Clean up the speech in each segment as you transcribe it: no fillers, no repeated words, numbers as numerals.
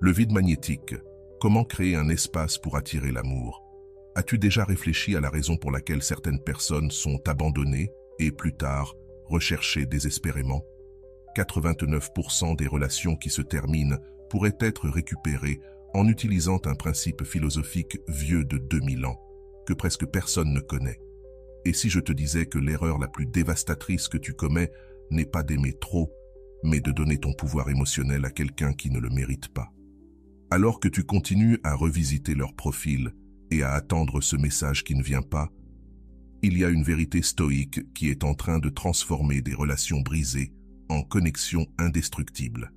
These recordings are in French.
Le vide magnétique. Comment créer un espace pour attirer l'amour? As-tu déjà réfléchi à la raison pour laquelle certaines personnes sont abandonnées et, plus tard, recherchées désespérément? 89% des relations qui se terminent pourraient être récupérées en utilisant un principe philosophique vieux de 2000 ans, que presque personne ne connaît. Et si je te disais que l'erreur la plus dévastatrice que tu commets n'est pas d'aimer trop, mais de donner ton pouvoir émotionnel à quelqu'un qui ne le mérite pas? Alors que tu continues à revisiter leur profil et à attendre ce message qui ne vient pas, il y a une vérité stoïque qui est en train de transformer des relations brisées en connexions indestructibles.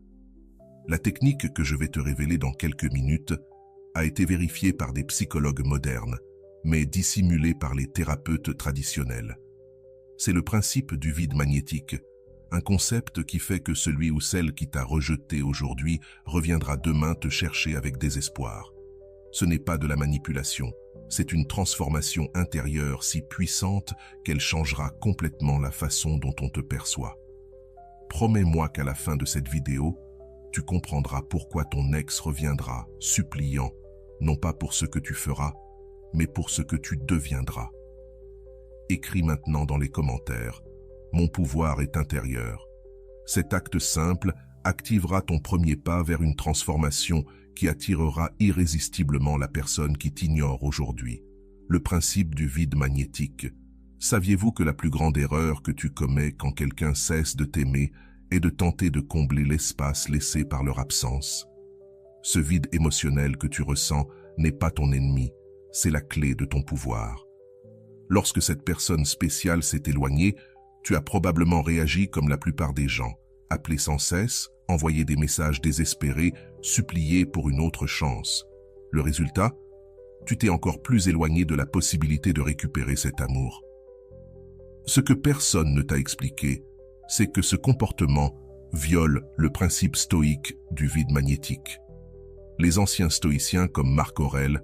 La technique que je vais te révéler dans quelques minutes a été vérifiée par des psychologues modernes, mais dissimulée par les thérapeutes traditionnels. C'est le principe du vide magnétique, un concept qui fait que celui ou celle qui t'a rejeté aujourd'hui reviendra demain te chercher avec désespoir. Ce n'est pas de la manipulation, c'est une transformation intérieure si puissante qu'elle changera complètement la façon dont on te perçoit. Promets-moi qu'à la fin de cette vidéo, tu comprendras pourquoi ton ex reviendra, suppliant, non pas pour ce que tu feras, mais pour ce que tu deviendras. Écris maintenant dans les commentaires « Mon pouvoir est intérieur ». Cet acte simple activera ton premier pas vers une transformation qui attirera irrésistiblement la personne qui t'ignore aujourd'hui. Le principe du vide magnétique. Saviez-vous que la plus grande erreur que tu commets quand quelqu'un cesse de t'aimer est de tenter de combler l'espace laissé par leur absence? Ce vide émotionnel que tu ressens n'est pas ton ennemi, c'est la clé de ton pouvoir. Lorsque cette personne spéciale s'est éloignée, tu as probablement réagi comme la plupart des gens, appelé sans cesse, envoyé des messages désespérés, supplié pour une autre chance. Le résultat? Tu t'es encore plus éloigné de la possibilité de récupérer cet amour. Ce que personne ne t'a expliqué, c'est que ce comportement viole le principe stoïque du vide magnétique. Les anciens stoïciens comme Marc Aurèle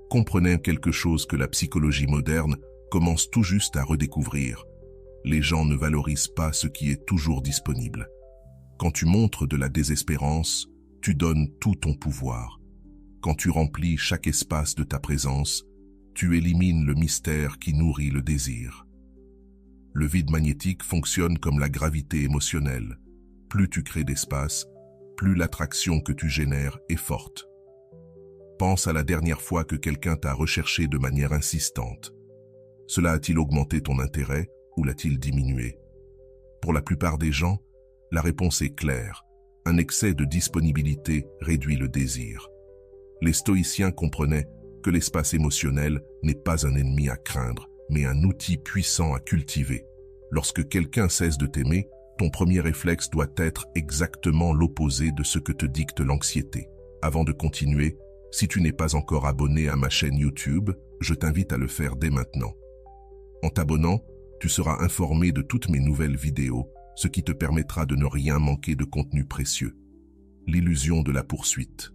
comprenaient quelque chose que la psychologie moderne commence tout juste à redécouvrir. Les gens ne valorisent pas ce qui est toujours disponible. Quand tu montres de la désespérance, tu donnes tout ton pouvoir. Quand tu remplis chaque espace de ta présence, tu élimines le mystère qui nourrit le désir. Le vide magnétique fonctionne comme la gravité émotionnelle. Plus tu crées d'espace, plus l'attraction que tu génères est forte. Pense à la dernière fois que quelqu'un t'a recherché de manière insistante. Cela a-t-il augmenté ton intérêt ou l'a-t-il diminué? Pour la plupart des gens, la réponse est claire. Un excès de disponibilité réduit le désir. Les stoïciens comprenaient que l'espace émotionnel n'est pas un ennemi à craindre, mais un outil puissant à cultiver. Lorsque quelqu'un cesse de t'aimer, ton premier réflexe doit être exactement l'opposé de ce que te dicte l'anxiété. Avant de continuer, si tu n'es pas encore abonné à ma chaîne YouTube, je t'invite à le faire dès maintenant. En t'abonnant, tu seras informé de toutes mes nouvelles vidéos, ce qui te permettra de ne rien manquer de contenu précieux. L'illusion de la poursuite.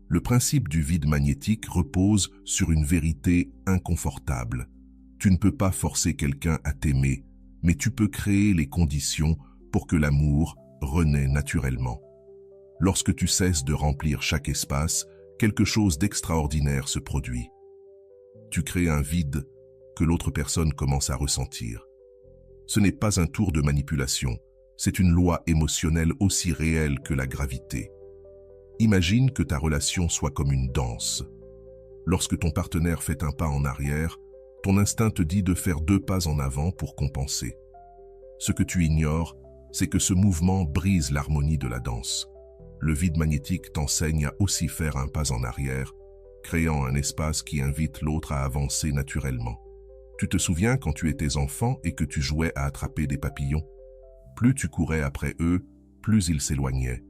Le principe du vide magnétique repose sur une vérité inconfortable. Tu ne peux pas forcer quelqu'un à t'aimer, mais tu peux créer les conditions pour que l'amour renaisse naturellement. Lorsque tu cesses de remplir chaque espace, quelque chose d'extraordinaire se produit. Tu crées un vide que l'autre personne commence à ressentir. Ce n'est pas un tour de manipulation, c'est une loi émotionnelle aussi réelle que la gravité. Imagine que ta relation soit comme une danse. Lorsque ton partenaire fait un pas en arrière, ton instinct te dit de faire 2 pas en avant pour compenser. Ce que tu ignores, c'est que ce mouvement brise l'harmonie de la danse. Le vide magnétique t'enseigne à aussi faire un pas en arrière, créant un espace qui invite l'autre à avancer naturellement. Tu te souviens quand tu étais enfant et que tu jouais à attraper des papillons? Plus tu courais après eux, plus ils s'éloignaient.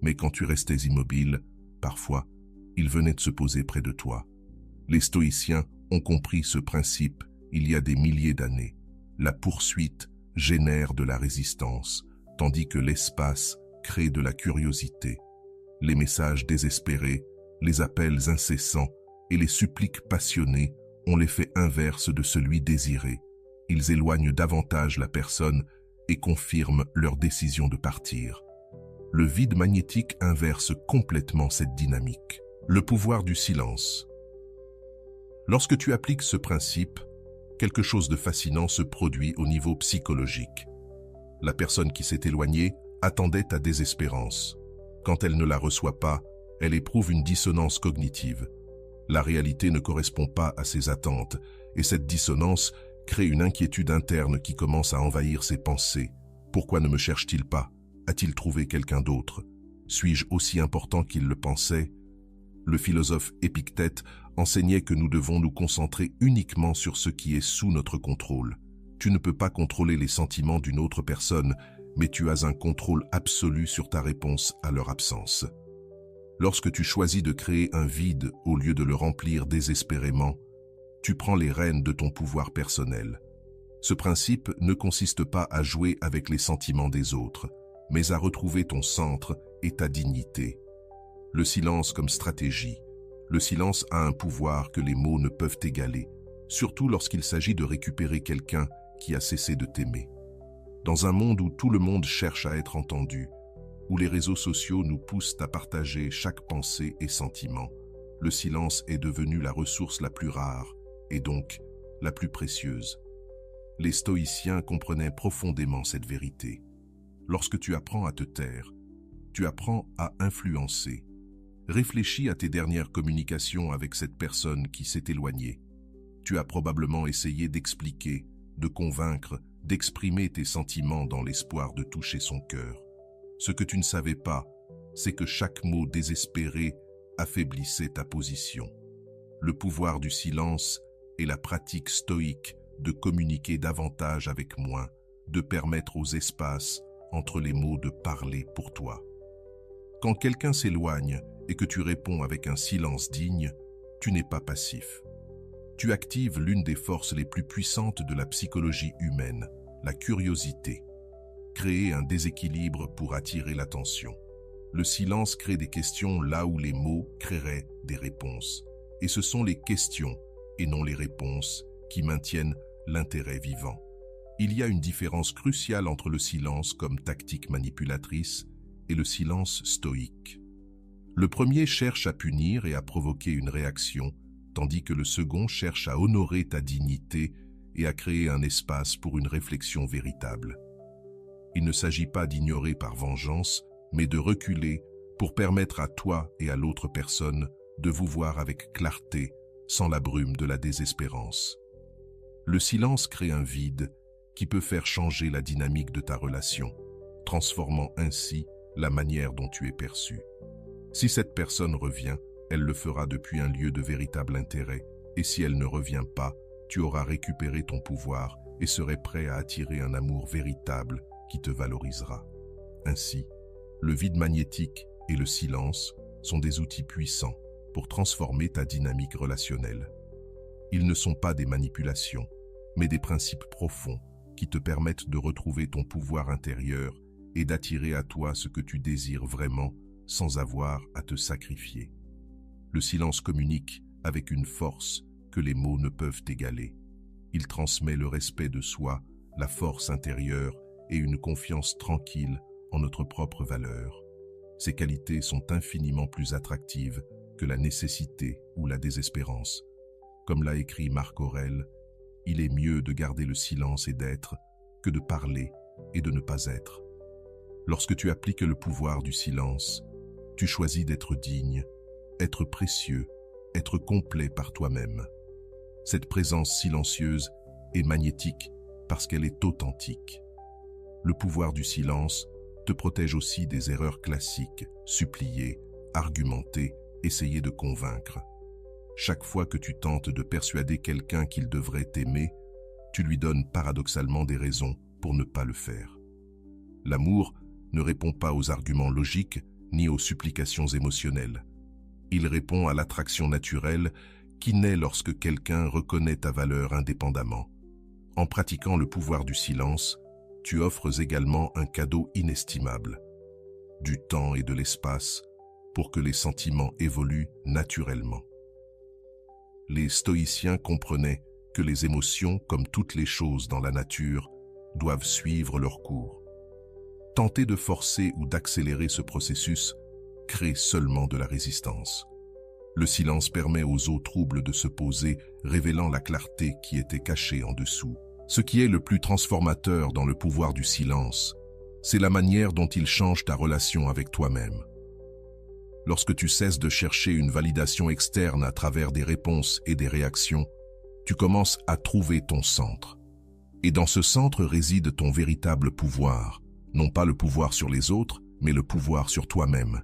Mais quand tu restais immobile, parfois, ils venaient de se poser près de toi. Les stoïciens ont compris ce principe il y a des milliers d'années. La poursuite génère de la résistance, tandis que l'espace crée de la curiosité. Les messages désespérés, les appels incessants et les suppliques passionnées ont l'effet inverse de celui désiré. Ils éloignent davantage la personne et confirment leur décision de partir. Le vide magnétique inverse complètement cette dynamique. Le pouvoir du silence. Lorsque tu appliques ce principe, quelque chose de fascinant se produit au niveau psychologique. La personne qui s'est éloignée attendait ta désespérance. Quand elle ne la reçoit pas, elle éprouve une dissonance cognitive. La réalité ne correspond pas à ses attentes, et cette dissonance crée une inquiétude interne qui commence à envahir ses pensées. Pourquoi ne me cherche-t-il pas? A-t-il trouvé quelqu'un d'autre? Suis-je aussi important qu'il le pensait? Le philosophe Épictète enseignait que nous devons nous concentrer uniquement sur ce qui est sous notre contrôle. Tu ne peux pas contrôler les sentiments d'une autre personne, mais tu as un contrôle absolu sur ta réponse à leur absence. Lorsque tu choisis de créer un vide au lieu de le remplir désespérément, tu prends les rênes de ton pouvoir personnel. Ce principe ne consiste pas à jouer avec les sentiments des autres, mais à retrouver ton centre et ta dignité. Le silence comme stratégie. Le silence a un pouvoir que les mots ne peuvent égaler, surtout lorsqu'il s'agit de récupérer quelqu'un qui a cessé de t'aimer. Dans un monde où tout le monde cherche à être entendu, où les réseaux sociaux nous poussent à partager chaque pensée et sentiment, le silence est devenu la ressource la plus rare et donc la plus précieuse. Les stoïciens comprenaient profondément cette vérité. Lorsque tu apprends à te taire, tu apprends à influencer. Réfléchis à tes dernières communications avec cette personne qui s'est éloignée. Tu as probablement essayé d'expliquer, de convaincre, d'exprimer tes sentiments dans l'espoir de toucher son cœur. Ce que tu ne savais pas, c'est que chaque mot désespéré affaiblissait ta position. Le pouvoir du silence est la pratique stoïque de communiquer davantage avec moins, de permettre aux espaces entre les mots de parler pour toi. Quand quelqu'un s'éloigne et que tu réponds avec un silence digne, tu n'es pas passif. Tu actives l'une des forces les plus puissantes de la psychologie humaine, la curiosité. Créer un déséquilibre pour attirer l'attention. Le silence crée des questions là où les mots créeraient des réponses. Et ce sont les questions, et non les réponses, qui maintiennent l'intérêt vivant. Il y a une différence cruciale entre le silence comme tactique manipulatrice et le silence stoïque. Le premier cherche à punir et à provoquer une réaction, tandis que le second cherche à honorer ta dignité et à créer un espace pour une réflexion véritable. Il ne s'agit pas d'ignorer par vengeance, mais de reculer pour permettre à toi et à l'autre personne de vous voir avec clarté, sans la brume de la désespérance. Le silence crée un vide qui peut faire changer la dynamique de ta relation, transformant ainsi la manière dont tu es perçu. Si cette personne revient, elle le fera depuis un lieu de véritable intérêt, et si elle ne revient pas, tu auras récupéré ton pouvoir et serais prêt à attirer un amour véritable qui te valorisera. Ainsi, le vide magnétique et le silence sont des outils puissants pour transformer ta dynamique relationnelle. Ils ne sont pas des manipulations, mais des principes profonds qui te permettent de retrouver ton pouvoir intérieur et d'attirer à toi ce que tu désires vraiment sans avoir à te sacrifier. Le silence communique avec une force que les mots ne peuvent égaler. Il transmet le respect de soi, la force intérieure et une confiance tranquille en notre propre valeur. Ces qualités sont infiniment plus attractives que la nécessité ou la désespérance. Comme l'a écrit Marc Aurèle, il est mieux de garder le silence et d'être que de parler et de ne pas être. Lorsque tu appliques le pouvoir du silence, tu choisis d'être digne, être précieux, être complet par toi-même. Cette présence silencieuse est magnétique parce qu'elle est authentique. Le pouvoir du silence te protège aussi des erreurs classiques, supplier, argumenter, essayer de convaincre. Chaque fois que tu tentes de persuader quelqu'un qu'il devrait t'aimer, tu lui donnes paradoxalement des raisons pour ne pas le faire. L'amour ne répond pas aux arguments logiques ni aux supplications émotionnelles. Il répond à l'attraction naturelle qui naît lorsque quelqu'un reconnaît ta valeur indépendamment. En pratiquant le pouvoir du silence, tu offres également un cadeau inestimable, du temps et de l'espace pour que les sentiments évoluent naturellement. Les stoïciens comprenaient que les émotions, comme toutes les choses dans la nature, doivent suivre leur cours. Tenter de forcer ou d'accélérer ce processus crée seulement de la résistance. Le silence permet aux eaux troubles de se poser, révélant la clarté qui était cachée en dessous. Ce qui est le plus transformateur dans le pouvoir du silence, c'est la manière dont il change ta relation avec toi-même. Lorsque tu cesses de chercher une validation externe à travers des réponses et des réactions, tu commences à trouver ton centre. Et dans ce centre réside ton véritable pouvoir, non pas le pouvoir sur les autres, mais le pouvoir sur toi-même.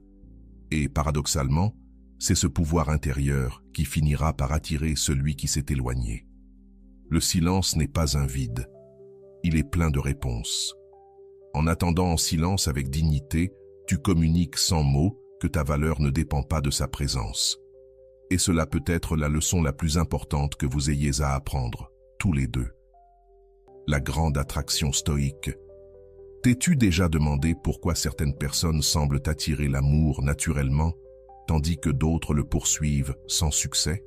Et paradoxalement, c'est ce pouvoir intérieur qui finira par attirer celui qui s'est éloigné. Le silence n'est pas un vide, il est plein de réponses. En attendant en silence avec dignité, tu communiques sans mots que ta valeur ne dépend pas de sa présence. Et cela peut être la leçon la plus importante que vous ayez à apprendre, tous les deux. La grande attraction stoïque. T'es-tu déjà demandé pourquoi certaines personnes semblent attirer l'amour naturellement, tandis que d'autres le poursuivent sans succès?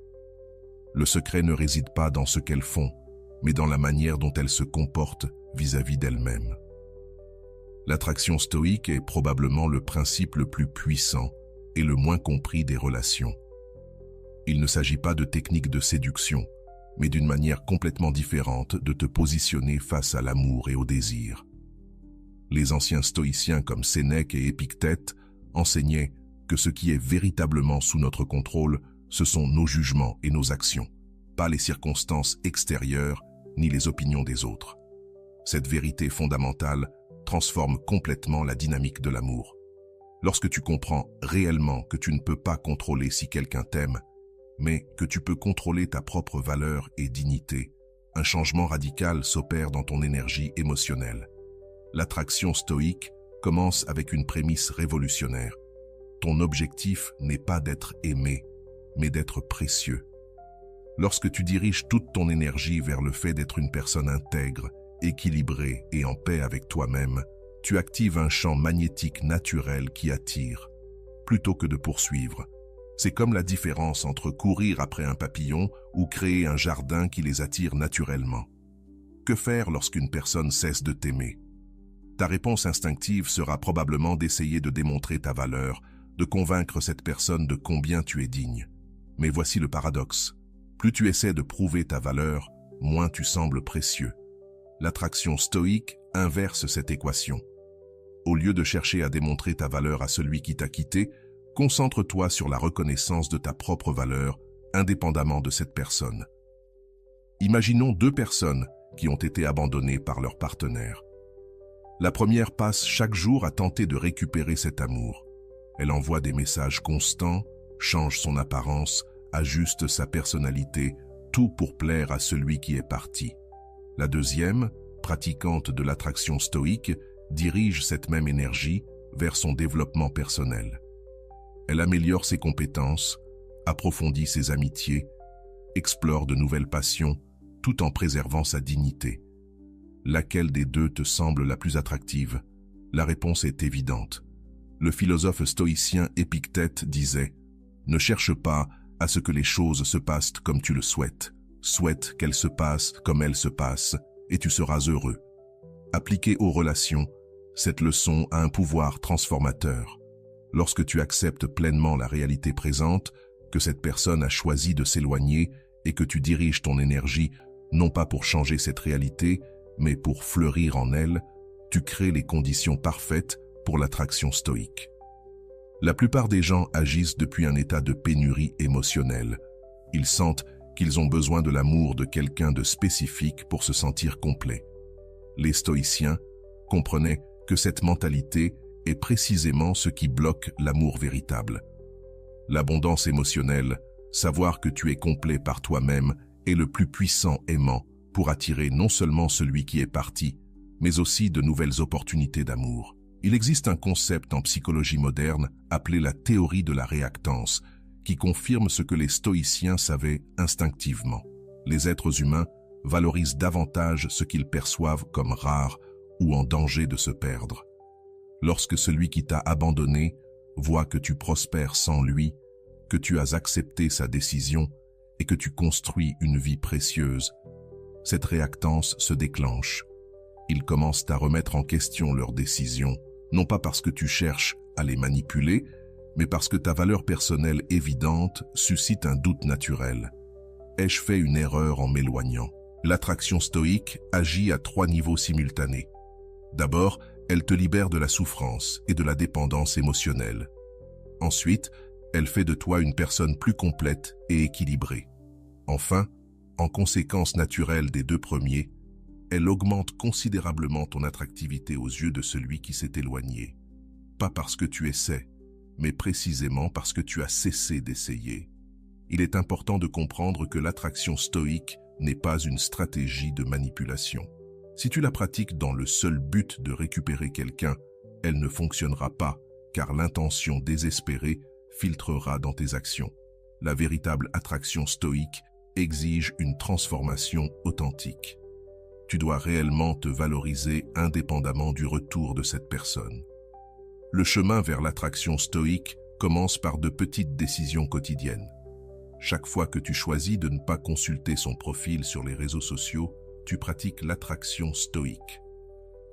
Le secret ne réside pas dans ce qu'elles font, mais dans la manière dont elles se comportent vis-à-vis d'elles-mêmes. L'attraction stoïque est probablement le principe le plus puissant et le moins compris des relations. Il ne s'agit pas de techniques de séduction, mais d'une manière complètement différente de te positionner face à l'amour et au désir. Les anciens stoïciens comme Sénèque et Épictète enseignaient que ce qui est véritablement sous notre contrôle, ce sont nos jugements et nos actions, pas les circonstances extérieures ni les opinions des autres. Cette vérité fondamentale transforme complètement la dynamique de l'amour. Lorsque tu comprends réellement que tu ne peux pas contrôler si quelqu'un t'aime, mais que tu peux contrôler ta propre valeur et dignité, un changement radical s'opère dans ton énergie émotionnelle. L'attraction stoïque commence avec une prémisse révolutionnaire. Ton objectif n'est pas d'être aimé, mais d'être précieux. Lorsque tu diriges toute ton énergie vers le fait d'être une personne intègre, équilibrée et en paix avec toi-même, tu actives un champ magnétique naturel qui attire, plutôt que de poursuivre. C'est comme la différence entre courir après un papillon ou créer un jardin qui les attire naturellement. Que faire lorsqu'une personne cesse de t'aimer? Ta réponse instinctive sera probablement d'essayer de démontrer ta valeur, de convaincre cette personne de combien tu es digne. Mais voici le paradoxe. Plus tu essaies de prouver ta valeur, moins tu sembles précieux. L'attraction stoïque inverse cette équation. Au lieu de chercher à démontrer ta valeur à celui qui t'a quitté, concentre-toi sur la reconnaissance de ta propre valeur, indépendamment de cette personne. Imaginons deux personnes qui ont été abandonnées par leur partenaire. La première passe chaque jour à tenter de récupérer cet amour. Elle envoie des messages constants, change son apparence, ajuste sa personnalité, tout pour plaire à celui qui est parti. La deuxième, pratiquante de l'attraction stoïque, dirige cette même énergie vers son développement personnel. Elle améliore ses compétences, approfondit ses amitiés, explore de nouvelles passions, tout en préservant sa dignité. Laquelle des deux te semble la plus attractive? La réponse est évidente. Le philosophe stoïcien Épictète disait « Ne cherche pas à ce que les choses se passent comme tu le souhaites. Souhaite qu'elles se passent comme elles se passent, et tu seras heureux. » Appliquée aux relations, cette leçon a un pouvoir transformateur. Lorsque tu acceptes pleinement la réalité présente, que cette personne a choisi de s'éloigner et que tu diriges ton énergie non pas pour changer cette réalité, mais pour fleurir en elle, tu crées les conditions parfaites pour l'attraction stoïque. La plupart des gens agissent depuis un état de pénurie émotionnelle. Ils sentent qu'ils ont besoin de l'amour de quelqu'un de spécifique pour se sentir complet. Les stoïciens comprenaient que cette mentalité est précisément ce qui bloque l'amour véritable. L'abondance émotionnelle, savoir que tu es complet par toi-même, est le plus puissant aimant pour attirer non seulement celui qui est parti, mais aussi de nouvelles opportunités d'amour. Il existe un concept en psychologie moderne appelé la théorie de la réactance, qui confirme ce que les stoïciens savaient instinctivement. Les êtres humains valorisent davantage ce qu'ils perçoivent comme rare ou en danger de se perdre. Lorsque celui qui t'a abandonné voit que tu prospères sans lui, que tu as accepté sa décision et que tu construis une vie précieuse, cette réactance se déclenche. Ils commencent à remettre en question leurs décisions, non pas parce que tu cherches à les manipuler, mais parce que ta valeur personnelle évidente suscite un doute naturel. Ai-je fait une erreur en m'éloignant? L'attraction stoïque agit à 3 niveaux simultanés. D'abord, elle te libère de la souffrance et de la dépendance émotionnelle. Ensuite, elle fait de toi une personne plus complète et équilibrée. Enfin, en conséquence naturelle des 2 premiers, elle augmente considérablement ton attractivité aux yeux de celui qui s'est éloigné. Pas parce que tu essaies, mais précisément parce que tu as cessé d'essayer. Il est important de comprendre que l'attraction stoïque n'est pas une stratégie de manipulation. Si tu la pratiques dans le seul but de récupérer quelqu'un, elle ne fonctionnera pas, car l'intention désespérée filtrera dans tes actions. La véritable attraction stoïque exige une transformation authentique. Tu dois réellement te valoriser indépendamment du retour de cette personne. Le chemin vers l'attraction stoïque commence par de petites décisions quotidiennes. Chaque fois que tu choisis de ne pas consulter son profil sur les réseaux sociaux, tu pratiques l'attraction stoïque.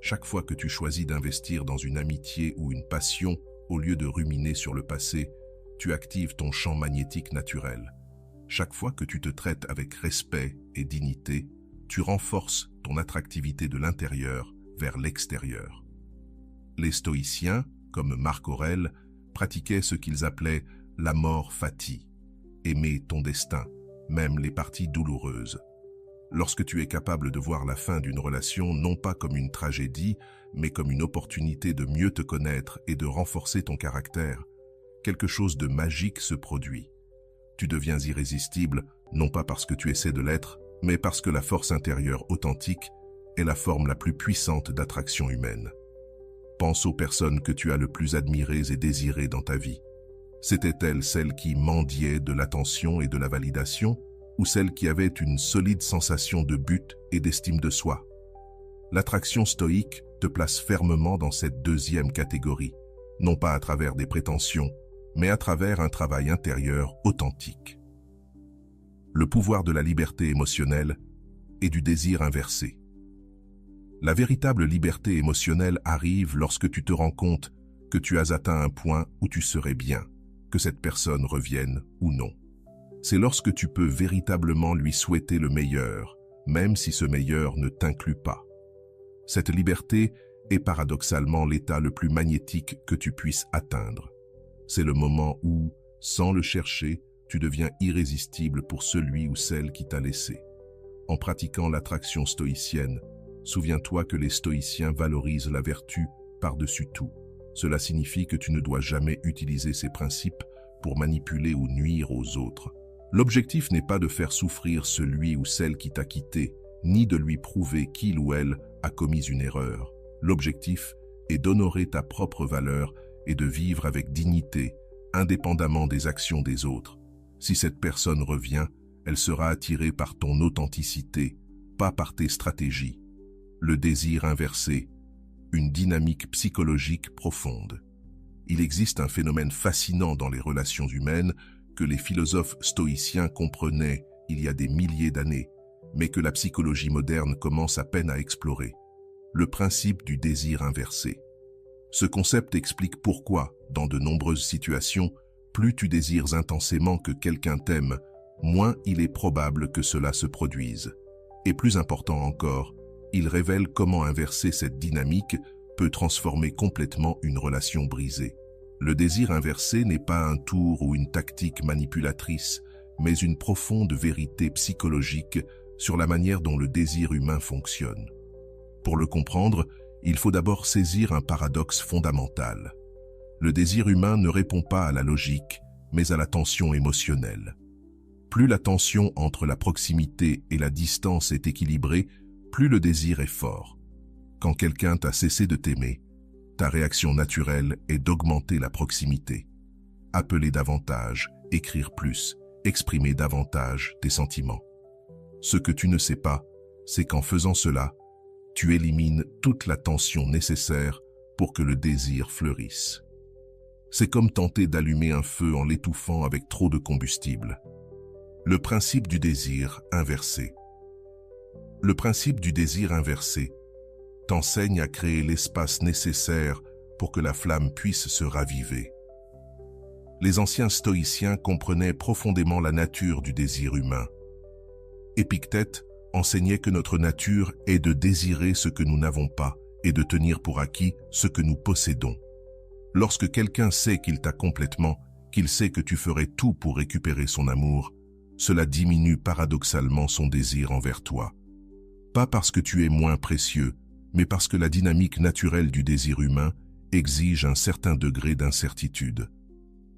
Chaque fois que tu choisis d'investir dans une amitié ou une passion, au lieu de ruminer sur le passé, tu actives ton champ magnétique naturel. Chaque fois que tu te traites avec respect et dignité, tu renforces ton attractivité de l'intérieur vers l'extérieur. Les stoïciens, comme Marc Aurèle, pratiquaient ce qu'ils appelaient l'amor fati, aimer ton destin, même les parties douloureuses. Lorsque tu es capable de voir la fin d'une relation non pas comme une tragédie, mais comme une opportunité de mieux te connaître et de renforcer ton caractère, quelque chose de magique se produit. Tu deviens irrésistible, non pas parce que tu essaies de l'être, mais parce que la force intérieure authentique est la forme la plus puissante d'attraction humaine. Pense aux personnes que tu as le plus admirées et désirées dans ta vie. C'étaient-elles celles qui mendiaient de l'attention et de la validation, ou celles qui avaient une solide sensation de but et d'estime de soi? L'attraction stoïque te place fermement dans cette deuxième catégorie, non pas à travers des prétentions, mais à travers un travail intérieur authentique. Le pouvoir de la liberté émotionnelle et du désir inversé. La véritable liberté émotionnelle arrive lorsque tu te rends compte que tu as atteint un point où tu serais bien, que cette personne revienne ou non. C'est lorsque tu peux véritablement lui souhaiter le meilleur, même si ce meilleur ne t'inclut pas. Cette liberté est paradoxalement l'état le plus magnétique que tu puisses atteindre. C'est le moment où, sans le chercher, tu deviens irrésistible pour celui ou celle qui t'a laissé. En pratiquant l'attraction stoïcienne, souviens-toi que les stoïciens valorisent la vertu par-dessus tout. Cela signifie que tu ne dois jamais utiliser ces principes pour manipuler ou nuire aux autres. L'objectif n'est pas de faire souffrir celui ou celle qui t'a quitté, ni de lui prouver qu'il ou elle a commis une erreur. L'objectif est d'honorer ta propre valeur et de vivre avec dignité, indépendamment des actions des autres. Si cette personne revient, elle sera attirée par ton authenticité, pas par tes stratégies. Le désir inversé, une dynamique psychologique profonde. Il existe un phénomène fascinant dans les relations humaines que les philosophes stoïciens comprenaient il y a des milliers d'années, mais que la psychologie moderne commence à peine à explorer. Le principe du désir inversé. Ce concept explique pourquoi, dans de nombreuses situations, plus tu désires intensément que quelqu'un t'aime, moins il est probable que cela se produise. Et plus important encore, il révèle comment inverser cette dynamique peut transformer complètement une relation brisée. Le désir inversé n'est pas un tour ou une tactique manipulatrice, mais une profonde vérité psychologique sur la manière dont le désir humain fonctionne. Pour le comprendre, il faut d'abord saisir un paradoxe fondamental. Le désir humain ne répond pas à la logique, mais à la tension émotionnelle. Plus la tension entre la proximité et la distance est équilibrée, plus le désir est fort. Quand quelqu'un t'a cessé de t'aimer, ta réaction naturelle est d'augmenter la proximité. Appeler davantage, écrire plus, exprimer davantage tes sentiments. Ce que tu ne sais pas, c'est qu'en faisant cela, tu élimines toute la tension nécessaire pour que le désir fleurisse. C'est comme tenter d'allumer un feu en l'étouffant avec trop de combustible. Le principe du désir inversé. Le principe du désir inversé t'enseigne à créer l'espace nécessaire pour que la flamme puisse se raviver. Les anciens stoïciens comprenaient profondément la nature du désir humain. Épictète enseignait que notre nature est de désirer ce que nous n'avons pas et de tenir pour acquis ce que nous possédons. Lorsque quelqu'un sait qu'il t'a complètement, qu'il sait que tu ferais tout pour récupérer son amour, cela diminue paradoxalement son désir envers toi. Pas parce que tu es moins précieux, mais parce que la dynamique naturelle du désir humain exige un certain degré d'incertitude.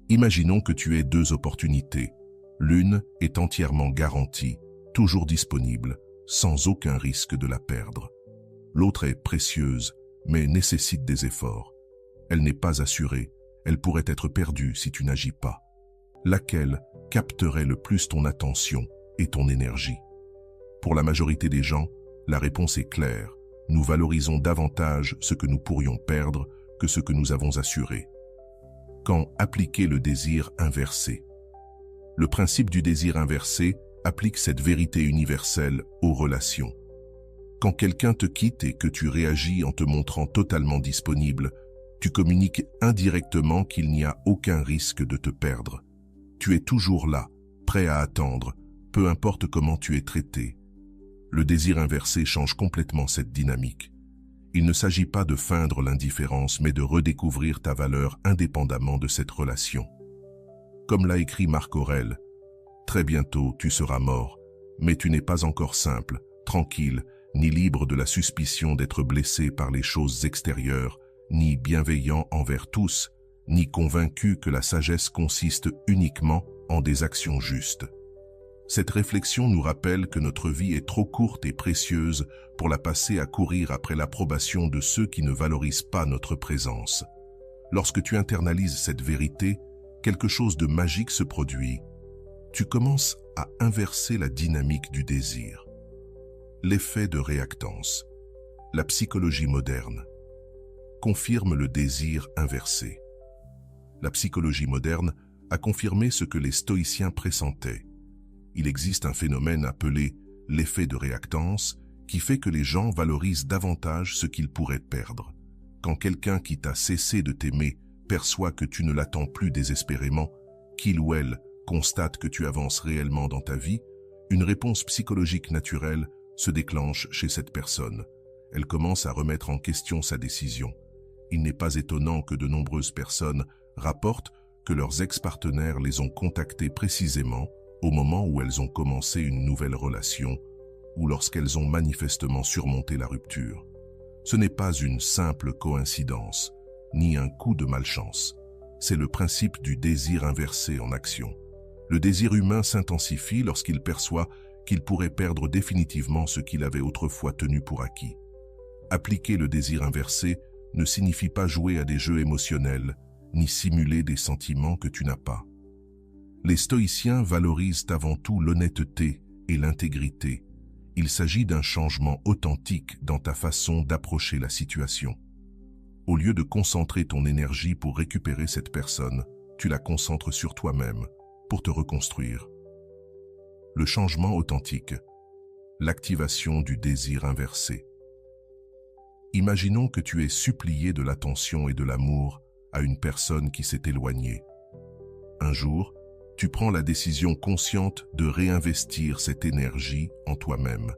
Imaginons que tu aies deux opportunités. L'une est entièrement garantie, toujours disponible, sans aucun risque de la perdre. L'autre est précieuse, mais nécessite des efforts. Elle n'est pas assurée, elle pourrait être perdue si tu n'agis pas. Laquelle capterait le plus ton attention et ton énergie? Pour la majorité des gens, la réponse est claire. Nous valorisons davantage ce que nous pourrions perdre que ce que nous avons assuré. Quand appliquer le désir inversé? Le principe du désir inversé applique cette vérité universelle aux relations. Quand quelqu'un te quitte et que tu réagis en te montrant totalement disponible, tu communiques indirectement qu'il n'y a aucun risque de te perdre. Tu es toujours là, prêt à attendre, peu importe comment tu es traité. Le désir inversé change complètement cette dynamique. Il ne s'agit pas de feindre l'indifférence, mais de redécouvrir ta valeur indépendamment de cette relation. Comme l'a écrit Marc Aurèle, « Très bientôt tu seras mort, mais tu n'es pas encore simple, tranquille, ni libre de la suspicion d'être blessé par les choses extérieures, ni bienveillant envers tous, ni convaincu que la sagesse consiste uniquement en des actions justes. » Cette réflexion nous rappelle que notre vie est trop courte et précieuse pour la passer à courir après l'approbation de ceux qui ne valorisent pas notre présence. Lorsque tu internalises cette vérité, quelque chose de magique se produit. Tu commences à inverser la dynamique du désir. L'effet de réactance. La psychologie moderne confirme le désir inversé. La psychologie moderne a confirmé ce que les stoïciens pressentaient. Il existe un phénomène appelé l'effet de réactance qui fait que les gens valorisent davantage ce qu'ils pourraient perdre. Quand quelqu'un qui t'a cessé de t'aimer perçoit que tu ne l'attends plus désespérément, qu'il ou elle constate que tu avances réellement dans ta vie, une réponse psychologique naturelle se déclenche chez cette personne. Elle commence à remettre en question sa décision. Il n'est pas étonnant que de nombreuses personnes rapportent que leurs ex-partenaires les ont contactés précisément au moment où elles ont commencé une nouvelle relation ou lorsqu'elles ont manifestement surmonté la rupture. Ce n'est pas une simple coïncidence, ni un coup de malchance. C'est le principe du désir inversé en action. Le désir humain s'intensifie lorsqu'il perçoit qu'il pourrait perdre définitivement ce qu'il avait autrefois tenu pour acquis. Appliquer le désir inversé ne signifie pas jouer à des jeux émotionnels, ni simuler des sentiments que tu n'as pas. Les stoïciens valorisent avant tout l'honnêteté et l'intégrité. Il s'agit d'un changement authentique dans ta façon d'approcher la situation. Au lieu de concentrer ton énergie pour récupérer cette personne, tu la concentres sur toi-même, pour te reconstruire. Le changement authentique. L'activation du désir inversé. Imaginons que tu aies supplié de l'attention et de l'amour à une personne qui s'est éloignée. Un jour, tu prends la décision consciente de réinvestir cette énergie en toi-même.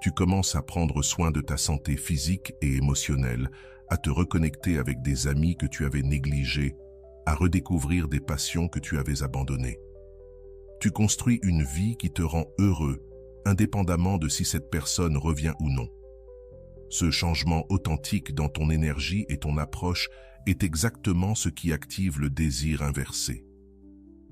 Tu commences à prendre soin de ta santé physique et émotionnelle, à te reconnecter avec des amis que tu avais négligés, à redécouvrir des passions que tu avais abandonnées. Tu construis une vie qui te rend heureux, indépendamment de si cette personne revient ou non. Ce changement authentique dans ton énergie et ton approche est exactement ce qui active le désir inversé.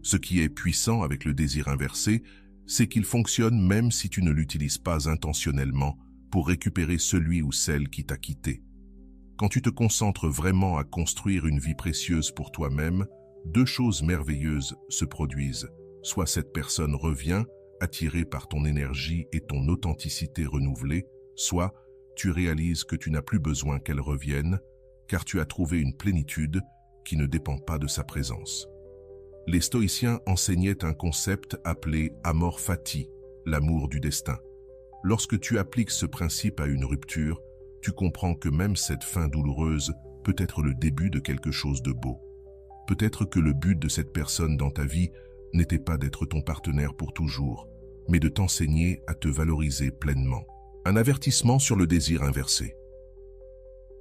Ce qui est puissant avec le désir inversé, c'est qu'il fonctionne même si tu ne l'utilises pas intentionnellement pour récupérer celui ou celle qui t'a quitté. Quand tu te concentres vraiment à construire une vie précieuse pour toi-même, deux choses merveilleuses se produisent. Soit cette personne revient, attirée par ton énergie et ton authenticité renouvelée, soit tu réalises que tu n'as plus besoin qu'elle revienne, car tu as trouvé une plénitude qui ne dépend pas de sa présence. Les stoïciens enseignaient un concept appelé amor fati, l'amour du destin. Lorsque tu appliques ce principe à une rupture, tu comprends que même cette fin douloureuse peut être le début de quelque chose de beau. Peut-être que le but de cette personne dans ta vie n'était pas d'être ton partenaire pour toujours, mais de t'enseigner à te valoriser pleinement. Un avertissement sur le désir inversé.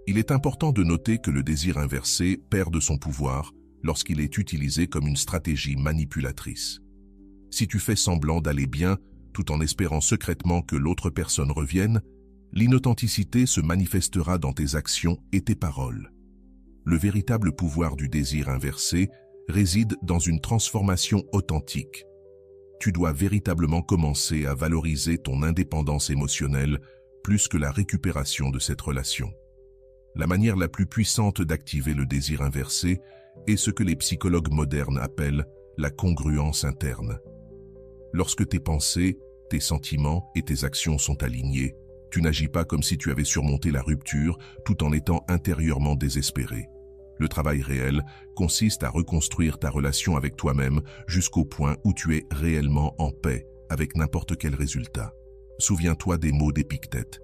Il est important de noter que le désir inversé perd de son pouvoir lorsqu'il est utilisé comme une stratégie manipulatrice. Si tu fais semblant d'aller bien, tout en espérant secrètement que l'autre personne revienne, l'inauthenticité se manifestera dans tes actions et tes paroles. Le véritable pouvoir du désir inversé réside dans une transformation authentique. Tu dois véritablement commencer à valoriser ton indépendance émotionnelle plus que la récupération de cette relation. La manière la plus puissante d'activer le désir inversé est ce que les psychologues modernes appellent la congruence interne. Lorsque tes pensées, tes sentiments et tes actions sont alignés, tu n'agis pas comme si tu avais surmonté la rupture tout en étant intérieurement désespéré. Le travail réel consiste à reconstruire ta relation avec toi-même jusqu'au point où tu es réellement en paix avec n'importe quel résultat. Souviens-toi des mots d'Épictète.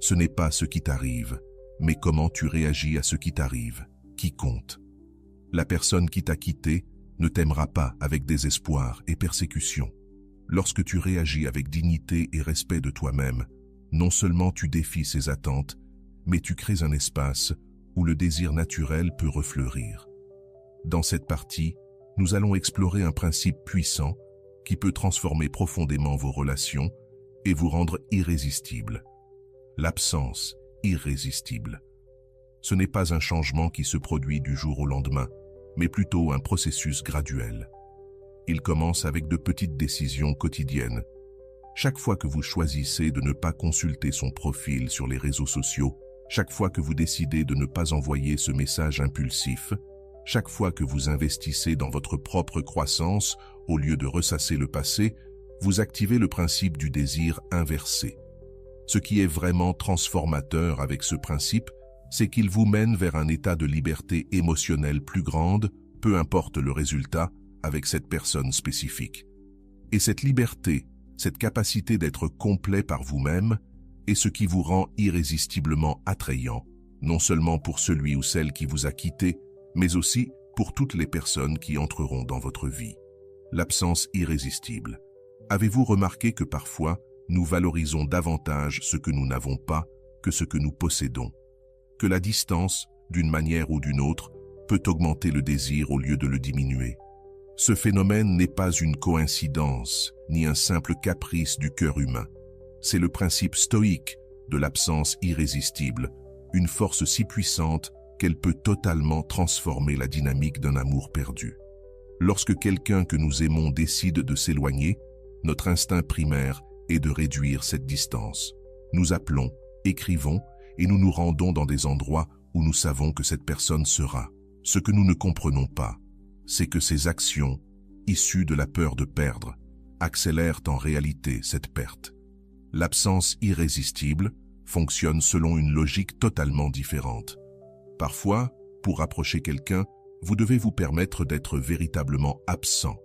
Ce n'est pas ce qui t'arrive, mais comment tu réagis à ce qui t'arrive, qui compte. La personne qui t'a quitté ne t'aimera pas avec désespoir et persécution. Lorsque tu réagis avec dignité et respect de toi-même, non seulement tu défies ses attentes, mais tu crées un espace où le désir naturel peut refleurir. Dans cette partie, nous allons explorer un principe puissant qui peut transformer profondément vos relations et vous rendre irrésistible. L'absence irrésistible. Ce n'est pas un changement qui se produit du jour au lendemain, mais plutôt un processus graduel. Il commence avec de petites décisions quotidiennes. Chaque fois que vous choisissez de ne pas consulter son profil sur les réseaux sociaux, chaque fois que vous décidez de ne pas envoyer ce message impulsif, chaque fois que vous investissez dans votre propre croissance au lieu de ressasser le passé, vous activez le principe du désir inversé. Ce qui est vraiment transformateur avec ce principe, c'est qu'il vous mène vers un état de liberté émotionnelle plus grande, peu importe le résultat, avec cette personne spécifique. Et cette liberté, cette capacité d'être complet par vous-même, est ce qui vous rend irrésistiblement attrayant, non seulement pour celui ou celle qui vous a quitté, mais aussi pour toutes les personnes qui entreront dans votre vie. L'absence irrésistible. Avez-vous remarqué que parfois, nous valorisons davantage ce que nous n'avons pas que ce que nous possédons? Que la distance, d'une manière ou d'une autre, peut augmenter le désir au lieu de le diminuer. Ce phénomène n'est pas une coïncidence, ni un simple caprice du cœur humain. C'est le principe stoïque de l'absence irrésistible, une force si puissante qu'elle peut totalement transformer la dynamique d'un amour perdu. Lorsque quelqu'un que nous aimons décide de s'éloigner, notre instinct primaire est de réduire cette distance. Nous appelons, écrivons et nous nous rendons dans des endroits où nous savons que cette personne sera. Ce que nous ne comprenons pas, c'est que ces actions, issues de la peur de perdre, accélèrent en réalité cette perte. L'absence irrésistible fonctionne selon une logique totalement différente. Parfois, pour rapprocher quelqu'un, vous devez vous permettre d'être véritablement absent.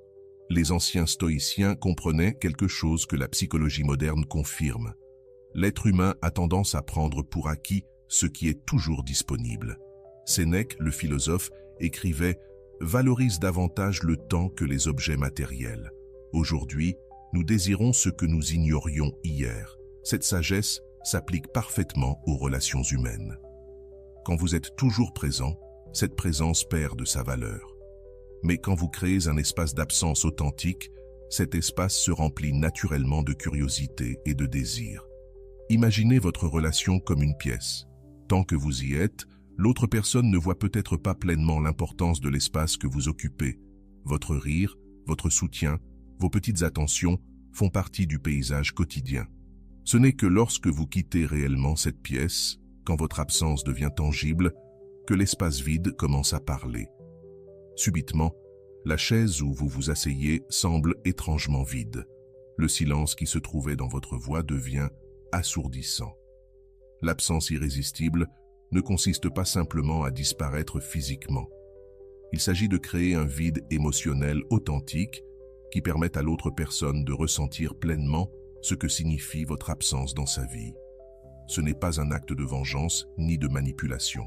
Les anciens stoïciens comprenaient quelque chose que la psychologie moderne confirme. L'être humain a tendance à prendre pour acquis ce qui est toujours disponible. Sénèque, le philosophe, écrivait « Valorise davantage le temps que les objets matériels. Aujourd'hui, nous désirons ce que nous ignorions hier. » Cette sagesse s'applique parfaitement aux relations humaines. Quand vous êtes toujours présent, cette présence perd de sa valeur. Mais quand vous créez un espace d'absence authentique, cet espace se remplit naturellement de curiosité et de désir. Imaginez votre relation comme une pièce. Tant que vous y êtes, l'autre personne ne voit peut-être pas pleinement l'importance de l'espace que vous occupez. Votre rire, votre soutien, vos petites attentions font partie du paysage quotidien. Ce n'est que lorsque vous quittez réellement cette pièce, quand votre absence devient tangible, que l'espace vide commence à parler. Subitement, la chaise où vous vous asseyez semble étrangement vide. Le silence qui se trouvait dans votre voix devient assourdissant. L'absence irrésistible ne consiste pas simplement à disparaître physiquement. Il s'agit de créer un vide émotionnel authentique qui permette à l'autre personne de ressentir pleinement ce que signifie votre absence dans sa vie. Ce n'est pas un acte de vengeance ni de manipulation.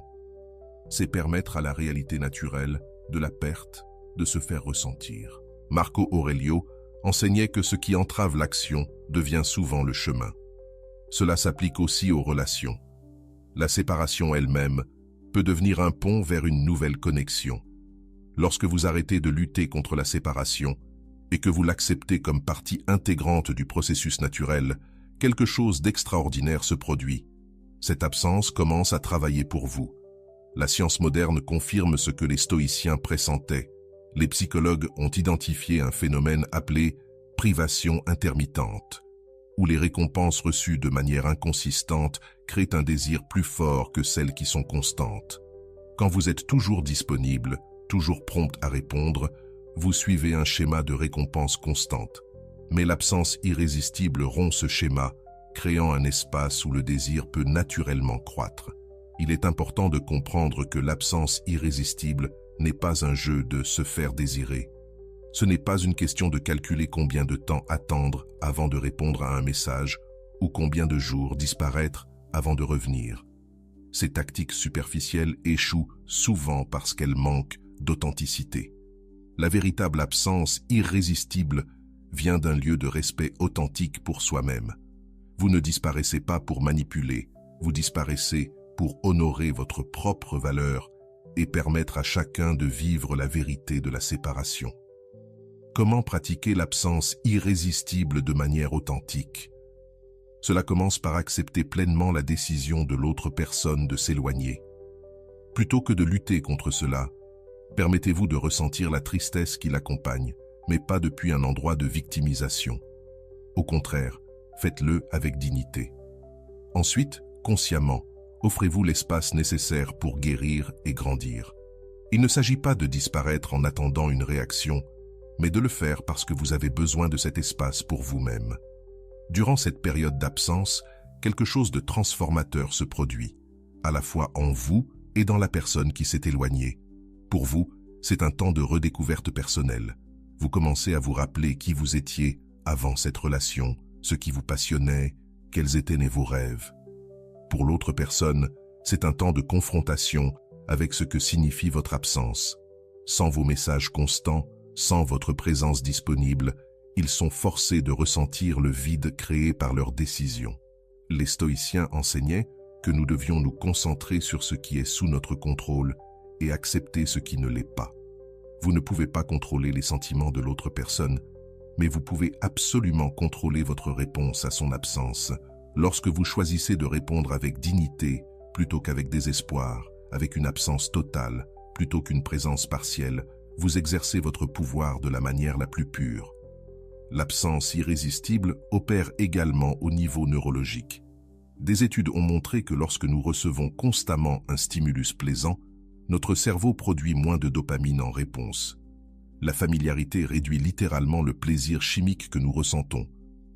c'est permettre à la réalité naturelle de la perte de se faire ressentir. Marco Aurelio enseignait que ce qui entrave l'action devient souvent le chemin. Cela s'applique aussi aux relations. La séparation elle-même peut devenir un pont vers une nouvelle connexion. Lorsque vous arrêtez de lutter contre la séparation et que vous l'acceptez comme partie intégrante du processus naturel, quelque chose d'extraordinaire se produit. Cette absence commence à travailler pour vous. La science moderne confirme ce que les stoïciens pressentaient. Les psychologues ont identifié un phénomène appelé privation intermittente, où les récompenses reçues de manière inconsistante créent un désir plus fort que celles qui sont constantes. Quand vous êtes toujours disponible, toujours prompt à répondre, vous suivez un schéma de récompense constante. Mais l'absence irrésistible rompt ce schéma, créant un espace où le désir peut naturellement croître. Il est important de comprendre que l'absence irrésistible n'est pas un jeu de se faire désirer. Ce n'est pas une question de calculer combien de temps attendre avant de répondre à un message ou combien de jours disparaître avant de revenir. Ces tactiques superficielles échouent souvent parce qu'elles manquent d'authenticité. La véritable absence irrésistible vient d'un lieu de respect authentique pour soi-même. Vous ne disparaissez pas pour manipuler, vous disparaissez pour honorer votre propre valeur et permettre à chacun de vivre la vérité de la séparation. Comment pratiquer l'absence irrésistible de manière authentique? Cela commence par accepter pleinement la décision de l'autre personne de s'éloigner. Plutôt que de lutter contre cela, permettez-vous de ressentir la tristesse qui l'accompagne, mais pas depuis un endroit de victimisation. Au contraire, faites-le avec dignité. Ensuite, consciemment, offrez-vous l'espace nécessaire pour guérir et grandir. Il ne s'agit pas de disparaître en attendant une réaction, mais de le faire parce que vous avez besoin de cet espace pour vous-même. Durant cette période d'absence, quelque chose de transformateur se produit, à la fois en vous et dans la personne qui s'est éloignée. Pour vous, c'est un temps de redécouverte personnelle. Vous commencez à vous rappeler qui vous étiez avant cette relation, ce qui vous passionnait, quels étaient vos rêves. Pour l'autre personne, c'est un temps de confrontation avec ce que signifie votre absence. Sans vos messages constants, sans votre présence disponible, ils sont forcés de ressentir le vide créé par leurs décisions. Les stoïciens enseignaient que nous devions nous concentrer sur ce qui est sous notre contrôle et accepter ce qui ne l'est pas. Vous ne pouvez pas contrôler les sentiments de l'autre personne, mais vous pouvez absolument contrôler votre réponse à son absence. Lorsque vous choisissez de répondre avec dignité plutôt qu'avec désespoir, avec une absence totale plutôt qu'une présence partielle, vous exercez votre pouvoir de la manière la plus pure. L'absence irrésistible opère également au niveau neurologique. Des études ont montré que lorsque nous recevons constamment un stimulus plaisant, notre cerveau produit moins de dopamine en réponse. La familiarité réduit littéralement le plaisir chimique que nous ressentons.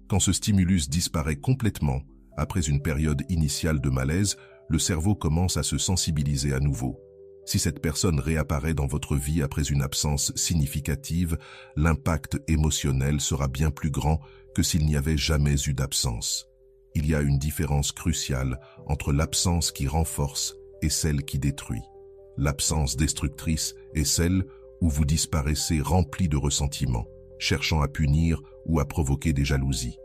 Quand ce stimulus disparaît complètement, après une période initiale de malaise, le cerveau commence à se sensibiliser à nouveau. Si cette personne réapparaît dans votre vie après une absence significative, l'impact émotionnel sera bien plus grand que s'il n'y avait jamais eu d'absence. Il y a une différence cruciale entre l'absence qui renforce et celle qui détruit. L'absence destructrice est celle où vous disparaissez rempli de ressentiments, cherchant à punir ou à provoquer des jalousies.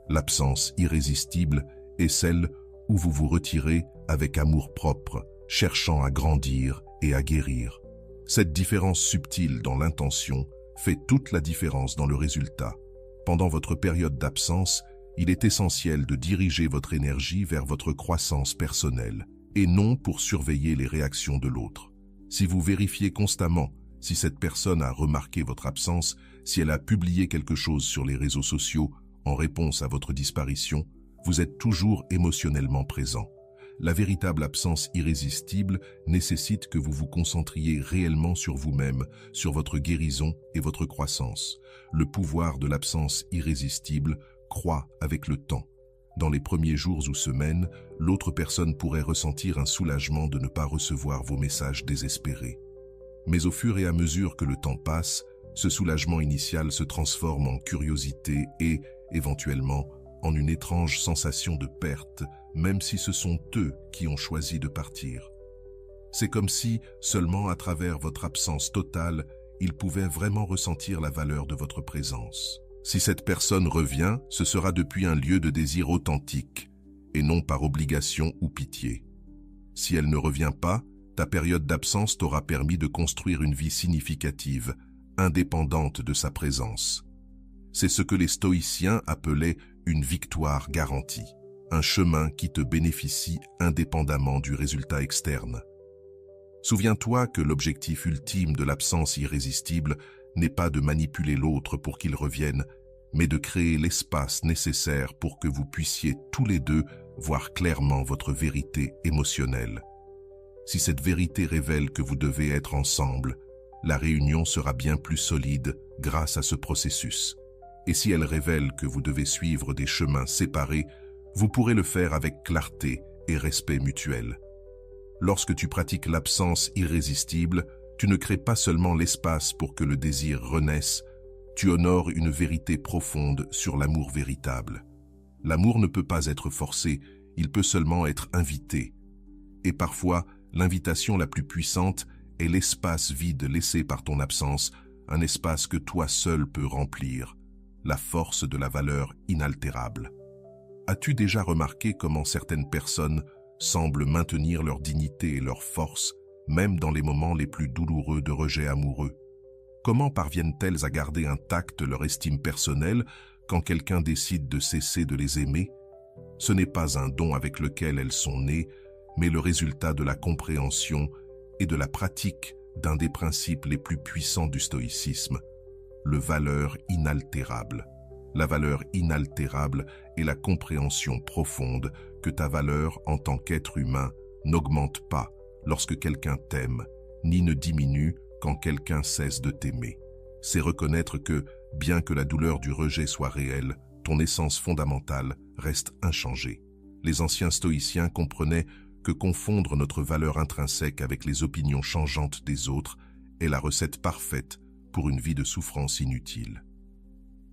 L'absence irrésistible est celle où vous vous retirez avec amour-propre, cherchant à grandir et à guérir. Cette différence subtile dans l'intention fait toute la différence dans le résultat. Pendant votre période d'absence, il est essentiel de diriger votre énergie vers votre croissance personnelle et non pour surveiller les réactions de l'autre. Si vous vérifiez constamment si cette personne a remarqué votre absence, si elle a publié quelque chose sur les réseaux sociaux en réponse à votre disparition, vous êtes toujours émotionnellement présent. La véritable absence irrésistible nécessite que vous vous concentriez réellement sur vous-même, sur votre guérison et votre croissance. Le pouvoir de l'absence irrésistible croît avec le temps. Dans les premiers jours ou semaines, l'autre personne pourrait ressentir un soulagement de ne pas recevoir vos messages désespérés. Mais au fur et à mesure que le temps passe, ce soulagement initial se transforme en curiosité et, éventuellement, en une étrange sensation de perte, même si ce sont eux qui ont choisi de partir. C'est comme si, seulement à travers votre absence totale, ils pouvaient vraiment ressentir la valeur de votre présence. Si cette personne revient, ce sera depuis un lieu de désir authentique, et non par obligation ou pitié. Si elle ne revient pas, ta période d'absence t'aura permis de construire une vie significative, indépendante de sa présence. C'est ce que les stoïciens appelaient une victoire garantie, un chemin qui te bénéficie indépendamment du résultat externe. Souviens-toi que l'objectif ultime de l'absence irrésistible n'est pas de manipuler l'autre pour qu'il revienne, mais de créer l'espace nécessaire pour que vous puissiez tous les deux voir clairement votre vérité émotionnelle. Si cette vérité révèle que vous devez être ensemble, la réunion sera bien plus solide grâce à ce processus. Et si elle révèle que vous devez suivre des chemins séparés, vous pourrez le faire avec clarté et respect mutuel. Lorsque tu pratiques l'absence irrésistible, tu ne crées pas seulement l'espace pour que le désir renaisse, tu honores une vérité profonde sur l'amour véritable. L'amour ne peut pas être forcé, il peut seulement être invité. Et parfois, l'invitation la plus puissante est l'espace vide laissé par ton absence, un espace que toi seul peux remplir, la force de la valeur inaltérable. As-tu déjà remarqué comment certaines personnes semblent maintenir leur dignité et leur force, même dans les moments les plus douloureux de rejet amoureux? Comment parviennent-elles à garder intacte leur estime personnelle quand quelqu'un décide de cesser de les aimer? Ce n'est pas un don avec lequel elles sont nées, mais le résultat de la compréhension et de la pratique d'un des principes les plus puissants du stoïcisme, le valeur inaltérable. La valeur inaltérable est la compréhension profonde que ta valeur en tant qu'être humain n'augmente pas lorsque quelqu'un t'aime, ni ne diminue quand quelqu'un cesse de t'aimer. C'est reconnaître que, bien que la douleur du rejet soit réelle, ton essence fondamentale reste inchangée. Les anciens stoïciens comprenaient que confondre notre valeur intrinsèque avec les opinions changeantes des autres est la recette parfaite pour une vie de souffrance inutile.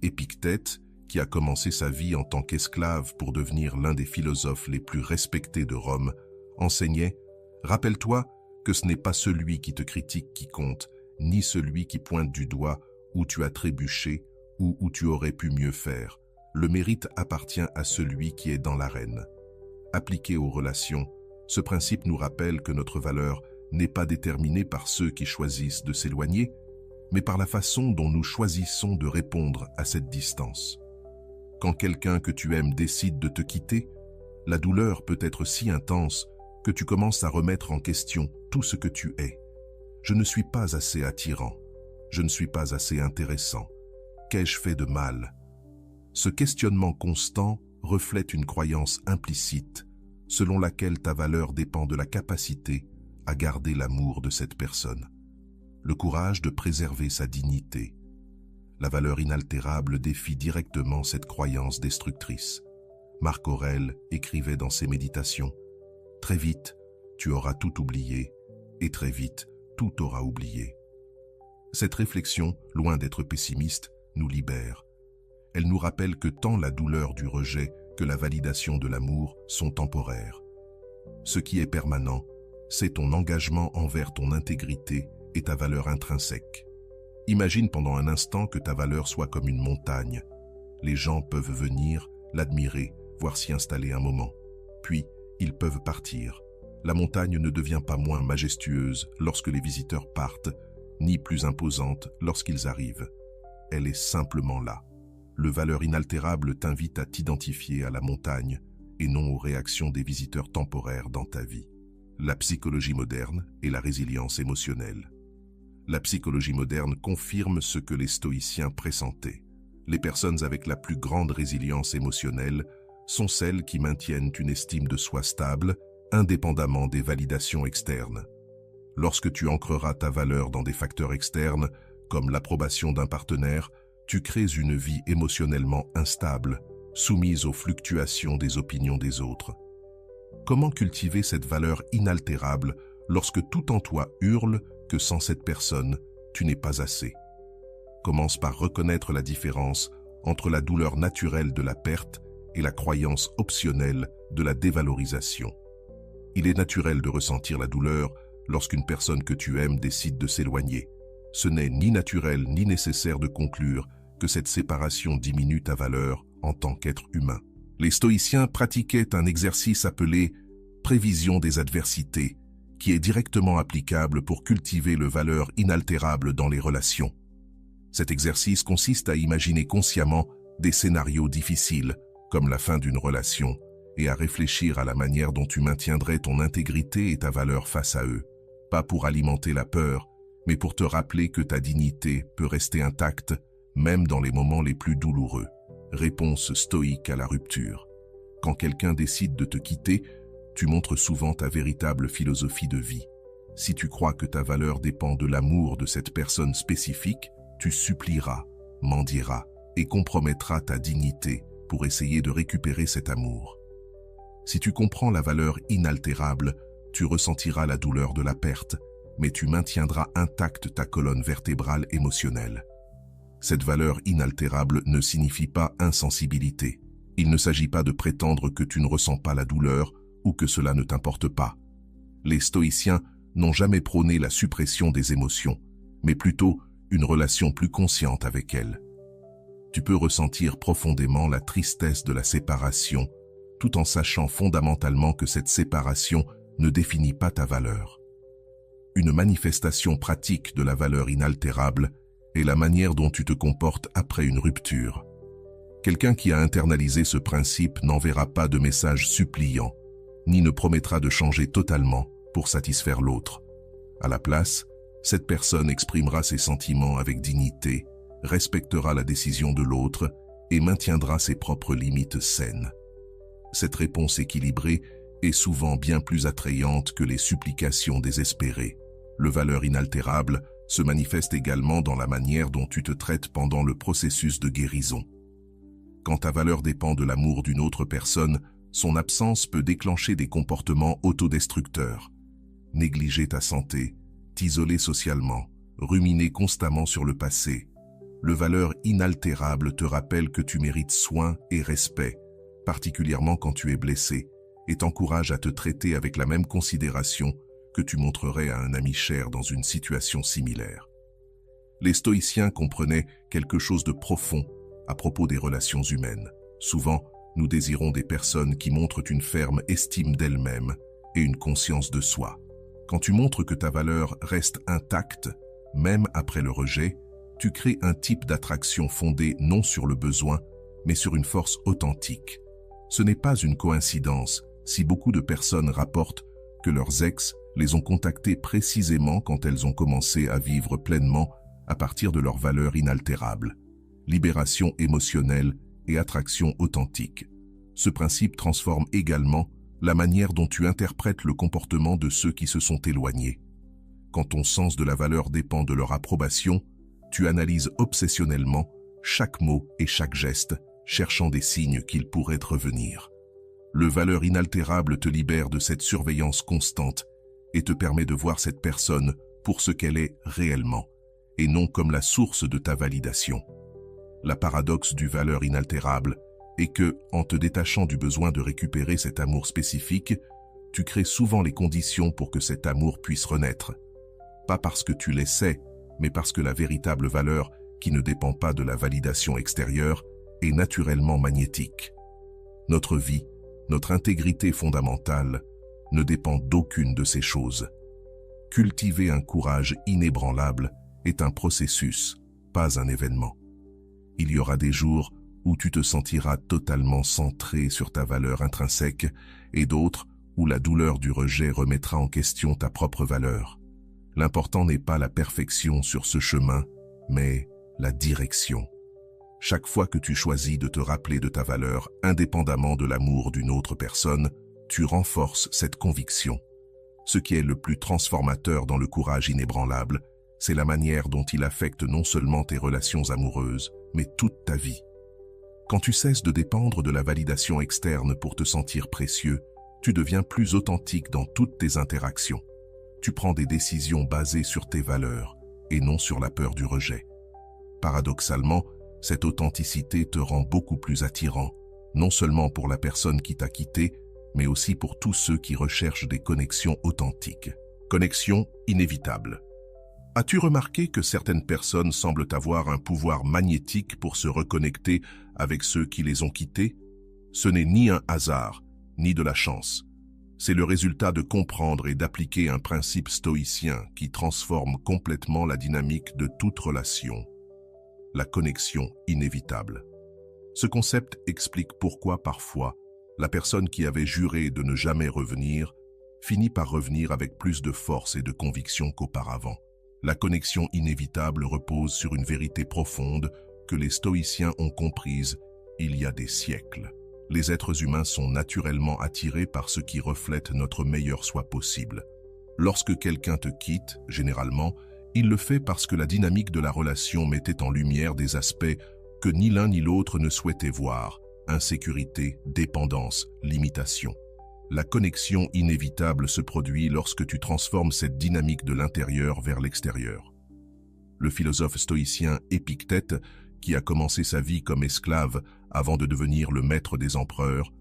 Épictète, qui a commencé sa vie en tant qu'esclave pour devenir l'un des philosophes les plus respectés de Rome, enseignait « Rappelle-toi que ce n'est pas celui qui te critique qui compte, ni celui qui pointe du doigt où tu as trébuché ou où tu aurais pu mieux faire. Le mérite appartient à celui qui est dans l'arène. » Appliqué aux relations, ce principe nous rappelle que notre valeur n'est pas déterminée par ceux qui choisissent de s'éloigner, mais par la façon dont nous choisissons de répondre à cette distance. Quand quelqu'un que tu aimes décide de te quitter, la douleur peut être si intense que tu commences à remettre en question tout ce que tu es. Je ne suis pas assez attirant. Je ne suis pas assez intéressant. Qu'ai-je fait de mal? Ce questionnement constant reflète une croyance implicite selon laquelle ta valeur dépend de la capacité à garder l'amour de cette personne, le courage de préserver sa dignité. La valeur inaltérable défie directement cette croyance destructrice. Marc Aurèle écrivait dans ses méditations « Très vite, tu auras tout oublié, et très vite, tout aura oublié. » Cette réflexion, loin d'être pessimiste, nous libère. Elle nous rappelle que tant la douleur du rejet que la validation de l'amour sont temporaires. Ce qui est permanent, c'est ton engagement envers ton intégrité et ta valeur intrinsèque. Imagine pendant un instant que ta valeur soit comme une montagne. Les gens peuvent venir, l'admirer, voire s'y installer un moment. Puis, ils peuvent partir. La montagne ne devient pas moins majestueuse lorsque les visiteurs partent, ni plus imposante lorsqu'ils arrivent. Elle est simplement là. Le valeur inaltérable t'invite à t'identifier à la montagne et non aux réactions des visiteurs temporaires dans ta vie. La psychologie moderne et la résilience émotionnelle. La psychologie moderne confirme ce que les stoïciens pressentaient. Les personnes avec la plus grande résilience émotionnelle sont celles qui maintiennent une estime de soi stable, indépendamment des validations externes. Lorsque tu ancreras ta valeur dans des facteurs externes, comme l'approbation d'un partenaire, tu crées une vie émotionnellement instable, soumise aux fluctuations des opinions des autres. Comment cultiver cette valeur inaltérable lorsque tout en toi hurle que sans cette personne, tu n'es pas assez? Commence par reconnaître la différence entre la douleur naturelle de la perte et la croyance optionnelle de la dévalorisation. Il est naturel de ressentir la douleur lorsqu'une personne que tu aimes décide de s'éloigner. Ce n'est ni naturel ni nécessaire de conclure que cette séparation diminue ta valeur en tant qu'être humain. Les stoïciens pratiquaient un exercice appelé « prévision des adversités », qui est directement applicable pour cultiver le valeur inaltérable dans les relations. Cet exercice consiste à imaginer consciemment des scénarios difficiles, comme la fin d'une relation, et à réfléchir à la manière dont tu maintiendrais ton intégrité et ta valeur face à eux, pas pour alimenter la peur, mais pour te rappeler que ta dignité peut rester intacte, même dans les moments les plus douloureux. Réponse stoïque à la rupture. Quand quelqu'un décide de te quitter, tu montres souvent ta véritable philosophie de vie. Si tu crois que ta valeur dépend de l'amour de cette personne spécifique, tu supplieras, mendieras et compromettras ta dignité pour essayer de récupérer cet amour. Si tu comprends la valeur inaltérable, tu ressentiras la douleur de la perte, mais tu maintiendras intacte ta colonne vertébrale émotionnelle. Cette valeur inaltérable ne signifie pas insensibilité. Il ne s'agit pas de prétendre que tu ne ressens pas la douleur ou que cela ne t'importe pas. Les stoïciens n'ont jamais prôné la suppression des émotions, mais plutôt une relation plus consciente avec elles. Tu peux ressentir profondément la tristesse de la séparation, tout en sachant fondamentalement que cette séparation ne définit pas ta valeur. Une manifestation pratique de la valeur inaltérable est la manière dont tu te comportes après une rupture. Quelqu'un qui a internalisé ce principe n'enverra pas de message suppliant, ni ne promettra de changer totalement pour satisfaire l'autre. À la place, cette personne exprimera ses sentiments avec dignité, respectera la décision de l'autre et maintiendra ses propres limites saines. Cette réponse équilibrée est souvent bien plus attrayante que les supplications désespérées. Le valeur inaltérable se manifeste également dans la manière dont tu te traites pendant le processus de guérison. Quand ta valeur dépend de l'amour d'une autre personne, son absence peut déclencher des comportements autodestructeurs. Négliger ta santé, t'isoler socialement, ruminer constamment sur le passé. Le valeur inaltérable te rappelle que tu mérites soin et respect, particulièrement quand tu es blessé, et t'encourage à te traiter avec la même considération que tu montrerais à un ami cher dans une situation similaire. Les stoïciens comprenaient quelque chose de profond à propos des relations humaines. Souvent, nous désirons des personnes qui montrent une ferme estime d'elles-mêmes et une conscience de soi. Quand tu montres que ta valeur reste intacte, même après le rejet, tu crées un type d'attraction fondée non sur le besoin, mais sur une force authentique. Ce n'est pas une coïncidence si beaucoup de personnes rapportent que leurs ex les ont contactées précisément quand elles ont commencé à vivre pleinement à partir de leurs valeurs inaltérables. Libération émotionnelle et attraction authentique. Ce principe transforme également la manière dont tu interprètes le comportement de ceux qui se sont éloignés. Quand ton sens de la valeur dépend de leur approbation, tu analyses obsessionnellement chaque mot et chaque geste, cherchant des signes qu'ils pourraient revenir. Le valeur inaltérable te libère de cette surveillance constante et te permet de voir cette personne pour ce qu'elle est réellement, et non comme la source de ta validation. La paradoxe du valeur inaltérable est que, en te détachant du besoin de récupérer cet amour spécifique, tu crées souvent les conditions pour que cet amour puisse renaître. Pas parce que tu l'essaies, mais parce que la véritable valeur, qui ne dépend pas de la validation extérieure, est naturellement magnétique. Notre vie, notre intégrité fondamentale, ne dépend d'aucune de ces choses. Cultiver un courage inébranlable est un processus, pas un événement. Il y aura des jours où tu te sentiras totalement centré sur ta valeur intrinsèque et d'autres où la douleur du rejet remettra en question ta propre valeur. L'important n'est pas la perfection sur ce chemin, mais la direction. Chaque fois que tu choisis de te rappeler de ta valeur indépendamment de l'amour d'une autre personne, tu renforces cette conviction. Ce qui est le plus transformateur dans le courage inébranlable, c'est la manière dont il affecte non seulement tes relations amoureuses, mais toute ta vie. Quand tu cesses de dépendre de la validation externe pour te sentir précieux, tu deviens plus authentique dans toutes tes interactions. Tu prends des décisions basées sur tes valeurs et non sur la peur du rejet. Paradoxalement, cette authenticité te rend beaucoup plus attirant, non seulement pour la personne qui t'a quitté, mais aussi pour tous ceux qui recherchent des connexions authentiques. Connexion inévitable. As-tu remarqué que certaines personnes semblent avoir un pouvoir magnétique pour se reconnecter avec ceux qui les ont quittés? Ce n'est ni un hasard, ni de la chance. C'est le résultat de comprendre et d'appliquer un principe stoïcien qui transforme complètement la dynamique de toute relation. La connexion inévitable. Ce concept explique pourquoi parfois, la personne qui avait juré de ne jamais revenir finit par revenir avec plus de force et de conviction qu'auparavant. La connexion inévitable repose sur une vérité profonde que les stoïciens ont comprise il y a des siècles. Les êtres humains sont naturellement attirés par ce qui reflète notre meilleur soi possible. Lorsque quelqu'un te quitte, généralement, il le fait parce que la dynamique de la relation mettait en lumière des aspects que ni l'un ni l'autre ne souhaitait voir: insécurité, dépendance, limitation. La connexion inévitable se produit lorsque tu transformes cette dynamique de l'intérieur vers l'extérieur. Le philosophe stoïcien Épictète, qui a commencé sa vie comme esclave avant de devenir le maître des empereurs,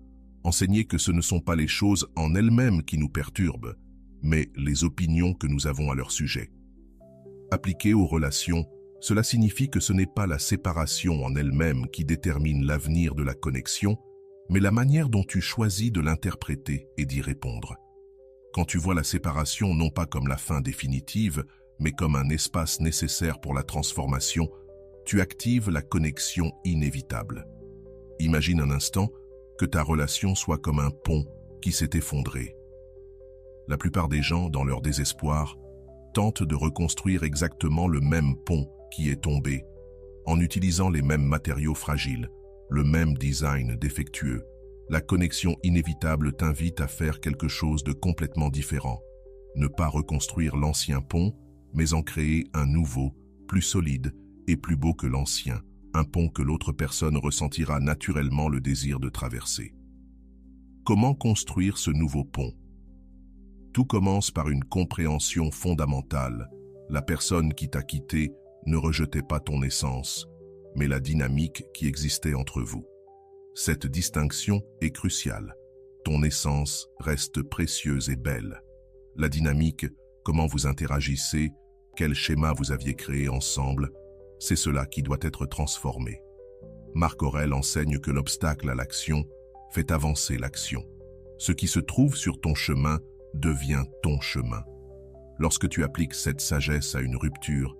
enseignait que ce ne sont pas les choses en elles-mêmes qui nous perturbent, mais les opinions que nous avons à leur sujet. Appliqué aux relations, cela signifie que ce n'est pas la séparation en elle-même qui détermine l'avenir de la connexion, mais la manière dont tu choisis de l'interpréter et d'y répondre. Quand tu vois la séparation non pas comme la fin définitive, mais comme un espace nécessaire pour la transformation, tu actives la connexion inévitable. Imagine un instant que ta relation soit comme un pont qui s'est effondré. La plupart des gens, dans leur désespoir, tentent de reconstruire exactement le même pont qui est tombé, en utilisant les mêmes matériaux fragiles, le même design défectueux. La connexion inévitable t'invite à faire quelque chose de complètement différent. Ne pas reconstruire l'ancien pont, mais en créer un nouveau, plus solide et plus beau que l'ancien, un pont que l'autre personne ressentira naturellement le désir de traverser. Comment construire ce nouveau pont? Tout commence par une compréhension fondamentale. La personne qui t'a quitté ne rejetait pas ton essence, mais la dynamique qui existait entre vous. Cette distinction est cruciale. Ton essence reste précieuse et belle. La dynamique, comment vous interagissez, quel schéma vous aviez créé ensemble, c'est cela qui doit être transformé. Marc Aurèle enseigne que l'obstacle à l'action fait avancer l'action. Ce qui se trouve sur ton chemin devient ton chemin. Lorsque tu appliques cette sagesse à une rupture,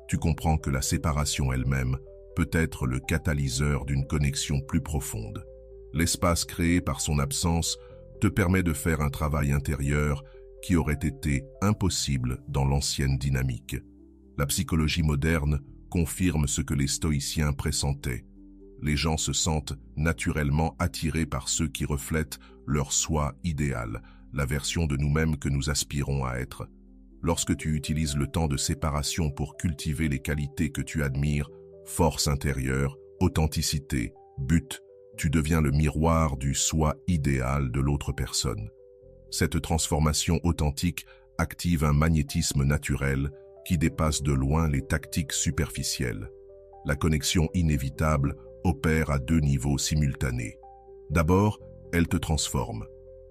tu comprends que la séparation elle-même peut être le catalyseur d'une connexion plus profonde. L'espace créé par son absence te permet de faire un travail intérieur qui aurait été impossible dans l'ancienne dynamique. La psychologie moderne confirme ce que les stoïciens pressentaient. Les gens se sentent naturellement attirés par ceux qui reflètent leur soi idéal, la version de nous-mêmes que nous aspirons à être. Lorsque tu utilises le temps de séparation pour cultiver les qualités que tu admires, force intérieure, authenticité, but, tu deviens le miroir du soi idéal de l'autre personne. Cette transformation authentique active un magnétisme naturel qui dépasse de loin les tactiques superficielles. La connexion inévitable opère à deux niveaux simultanés. D'abord, elle te transforme.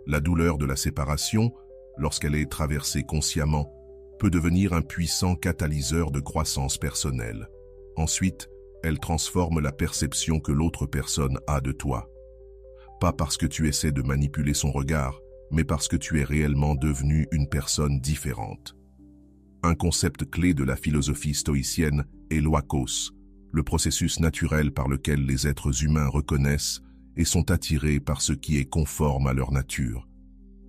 La douleur de la séparation, lorsqu'elle est traversée consciemment, peut devenir un puissant catalyseur de croissance personnelle. Ensuite, elle transforme la perception que l'autre personne a de toi. Pas parce que tu essaies de manipuler son regard, mais parce que tu es réellement devenu une personne différente. Un concept clé de la philosophie stoïcienne est l'oikos, le processus naturel par lequel les êtres humains reconnaissent et sont attirés par ce qui est conforme à leur nature.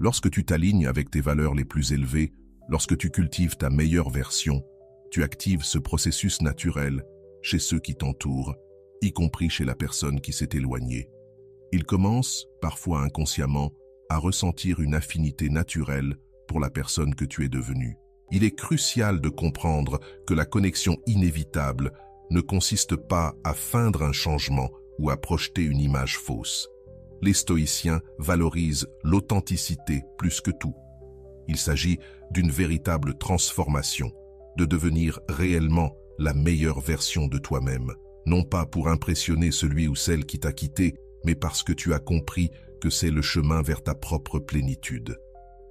Lorsque tu t'alignes avec tes valeurs les plus élevées, lorsque tu cultives ta meilleure version, tu actives ce processus naturel chez ceux qui t'entourent, y compris chez la personne qui s'est éloignée. Ils commencent, parfois inconsciemment, à ressentir une affinité naturelle pour la personne que tu es devenue. Il est crucial de comprendre que la connexion inévitable ne consiste pas à feindre un changement ou à projeter une image fausse. Les stoïciens valorisent l'authenticité plus que tout. Il s'agit d'une véritable transformation, de devenir réellement la meilleure version de toi-même, non pas pour impressionner celui ou celle qui t'a quitté, mais parce que tu as compris que c'est le chemin vers ta propre plénitude.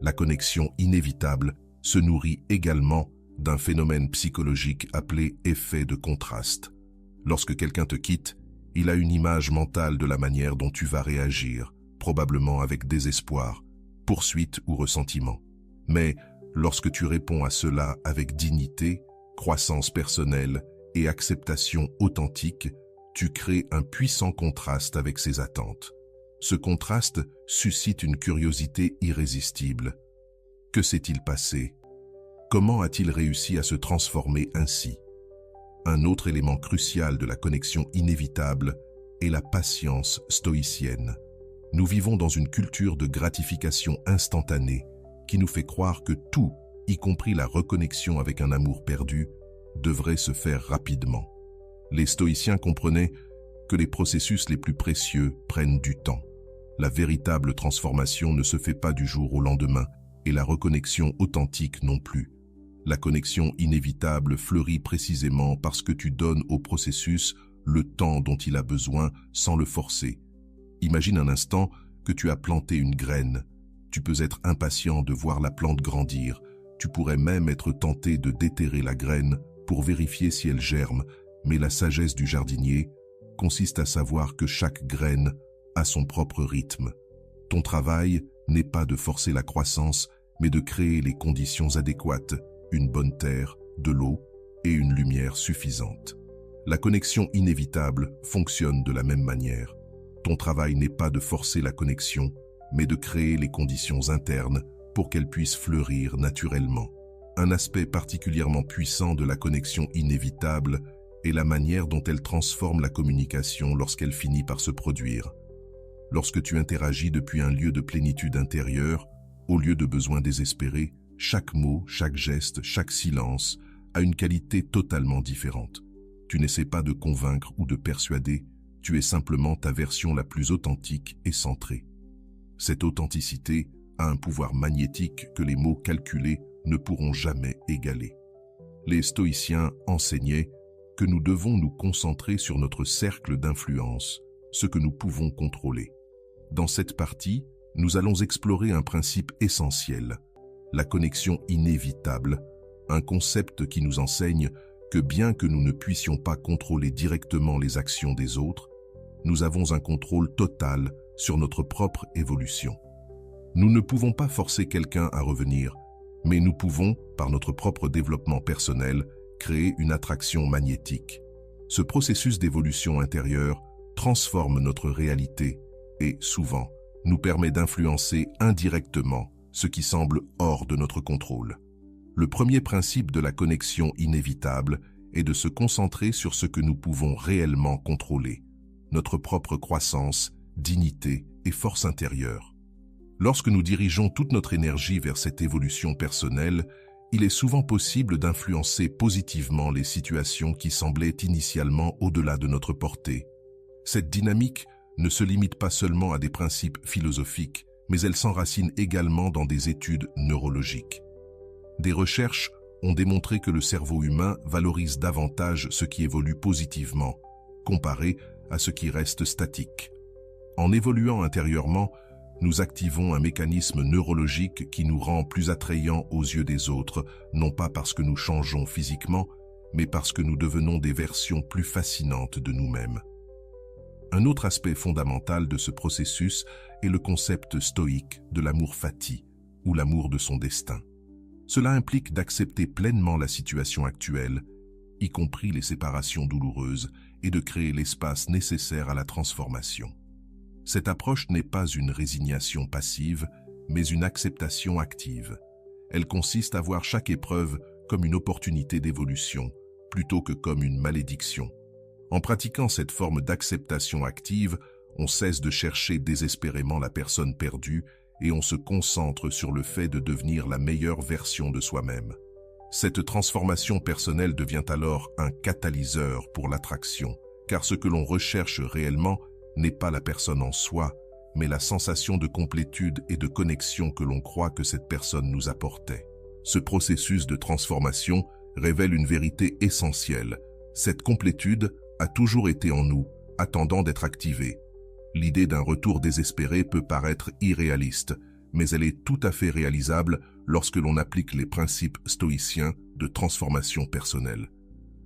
La connexion inévitable se nourrit également d'un phénomène psychologique appelé effet de contraste. Lorsque quelqu'un te quitte, il a une image mentale de la manière dont tu vas réagir, probablement avec désespoir, poursuite ou ressentiment. Mais lorsque tu réponds à cela avec dignité, croissance personnelle et acceptation authentique, tu crées un puissant contraste avec ses attentes. Ce contraste suscite une curiosité irrésistible. Que s'est-il passé? Comment a-t-il réussi à se transformer ainsi? Un autre élément crucial de la connexion inévitable est la patience stoïcienne. Nous vivons dans une culture de gratification instantanée qui nous fait croire que tout, y compris la reconnexion avec un amour perdu, devrait se faire rapidement. Les stoïciens comprenaient que les processus les plus précieux prennent du temps. La véritable transformation ne se fait pas du jour au lendemain, et la reconnexion authentique non plus. La connexion inévitable fleurit précisément parce que tu donnes au processus le temps dont il a besoin sans le forcer. Imagine un instant que tu as planté une graine. Tu peux être impatient de voir la plante grandir. Tu pourrais même être tenté de déterrer la graine pour vérifier si elle germe, mais la sagesse du jardinier consiste à savoir que chaque graine a son propre rythme. Ton travail n'est pas de forcer la croissance, mais de créer les conditions adéquates, une bonne terre, de l'eau et une lumière suffisante. La connexion inévitable fonctionne de la même manière. Ton travail n'est pas de forcer la connexion, mais de créer les conditions internes pour qu'elle puisse fleurir naturellement. Un aspect particulièrement puissant de la connexion inévitable est la manière dont elle transforme la communication lorsqu'elle finit par se produire. Lorsque tu interagis depuis un lieu de plénitude intérieure, au lieu de besoins désespérés, chaque mot, chaque geste, chaque silence a une qualité totalement différente. Tu n'essaies pas de convaincre ou de persuader, tu es simplement ta version la plus authentique et centrée. Cette authenticité a un pouvoir magnétique que les mots calculés ne pourront jamais égaler. Les stoïciens enseignaient que nous devons nous concentrer sur notre cercle d'influence, ce que nous pouvons contrôler. Dans cette partie, nous allons explorer un principe essentiel, la connexion inévitable, un concept qui nous enseigne que bien que nous ne puissions pas contrôler directement les actions des autres, nous avons un contrôle total sur notre propre évolution. Nous ne pouvons pas forcer quelqu'un à revenir, mais nous pouvons, par notre propre développement personnel, créer une attraction magnétique. Ce processus d'évolution intérieure transforme notre réalité et, souvent, nous permet d'influencer indirectement ce qui semble hors de notre contrôle. Le premier principe de la connexion inévitable est de se concentrer sur ce que nous pouvons réellement contrôler, notre propre croissance, dignité et force intérieure. Lorsque nous dirigeons toute notre énergie vers cette évolution personnelle, il est souvent possible d'influencer positivement les situations qui semblaient initialement au-delà de notre portée. Cette dynamique ne se limite pas seulement à des principes philosophiques, mais elle s'enracine également dans des études neurologiques. Des recherches ont démontré que le cerveau humain valorise davantage ce qui évolue positivement, comparé à ce qui reste statique. En évoluant intérieurement, nous activons un mécanisme neurologique qui nous rend plus attrayants aux yeux des autres, non pas parce que nous changeons physiquement, mais parce que nous devenons des versions plus fascinantes de nous-mêmes. Un autre aspect fondamental de ce processus est le concept stoïque de l'amour fati, ou l'amour de son destin. Cela implique d'accepter pleinement la situation actuelle, y compris les séparations douloureuses, et de créer l'espace nécessaire à la transformation. Cette approche n'est pas une résignation passive, mais une acceptation active. Elle consiste à voir chaque épreuve comme une opportunité d'évolution, plutôt que comme une malédiction. En pratiquant cette forme d'acceptation active, on cesse de chercher désespérément la personne perdue et on se concentre sur le fait de devenir la meilleure version de soi-même. Cette transformation personnelle devient alors un catalyseur pour l'attraction, car ce que l'on recherche réellement n'est pas la personne en soi, mais la sensation de complétude et de connexion que l'on croit que cette personne nous apportait. Ce processus de transformation révèle une vérité essentielle. Cette complétude a toujours été en nous, attendant d'être activée. L'idée d'un retour désespéré peut paraître irréaliste, mais elle est tout à fait réalisable lorsque l'on applique les principes stoïciens de transformation personnelle.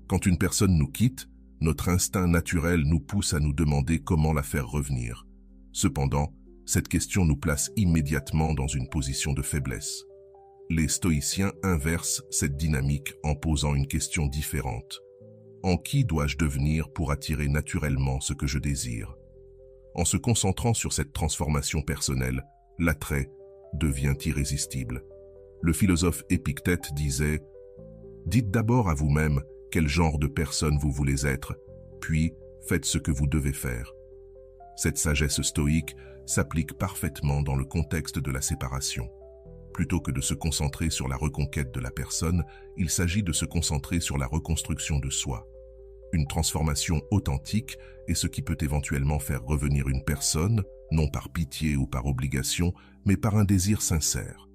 Quand une personne nous quitte, notre instinct naturel nous pousse à nous demander comment la faire revenir. Cependant, cette question nous place immédiatement dans une position de faiblesse. Les stoïciens inversent cette dynamique en posant une question différente. En qui dois-je devenir pour attirer naturellement ce que je désire? En se concentrant sur cette transformation personnelle, l'attrait devient irrésistible. Le philosophe Épictète disait « Dites d'abord à vous-même quel genre de personne vous voulez être, puis faites ce que vous devez faire. » Cette sagesse stoïque s'applique parfaitement dans le contexte de la séparation. Plutôt que de se concentrer sur la reconquête de la personne, il s'agit de se concentrer sur la reconstruction de soi. Une transformation authentique est ce qui peut éventuellement faire revenir une personne, non par pitié ou par obligation, mais par un désir sincère.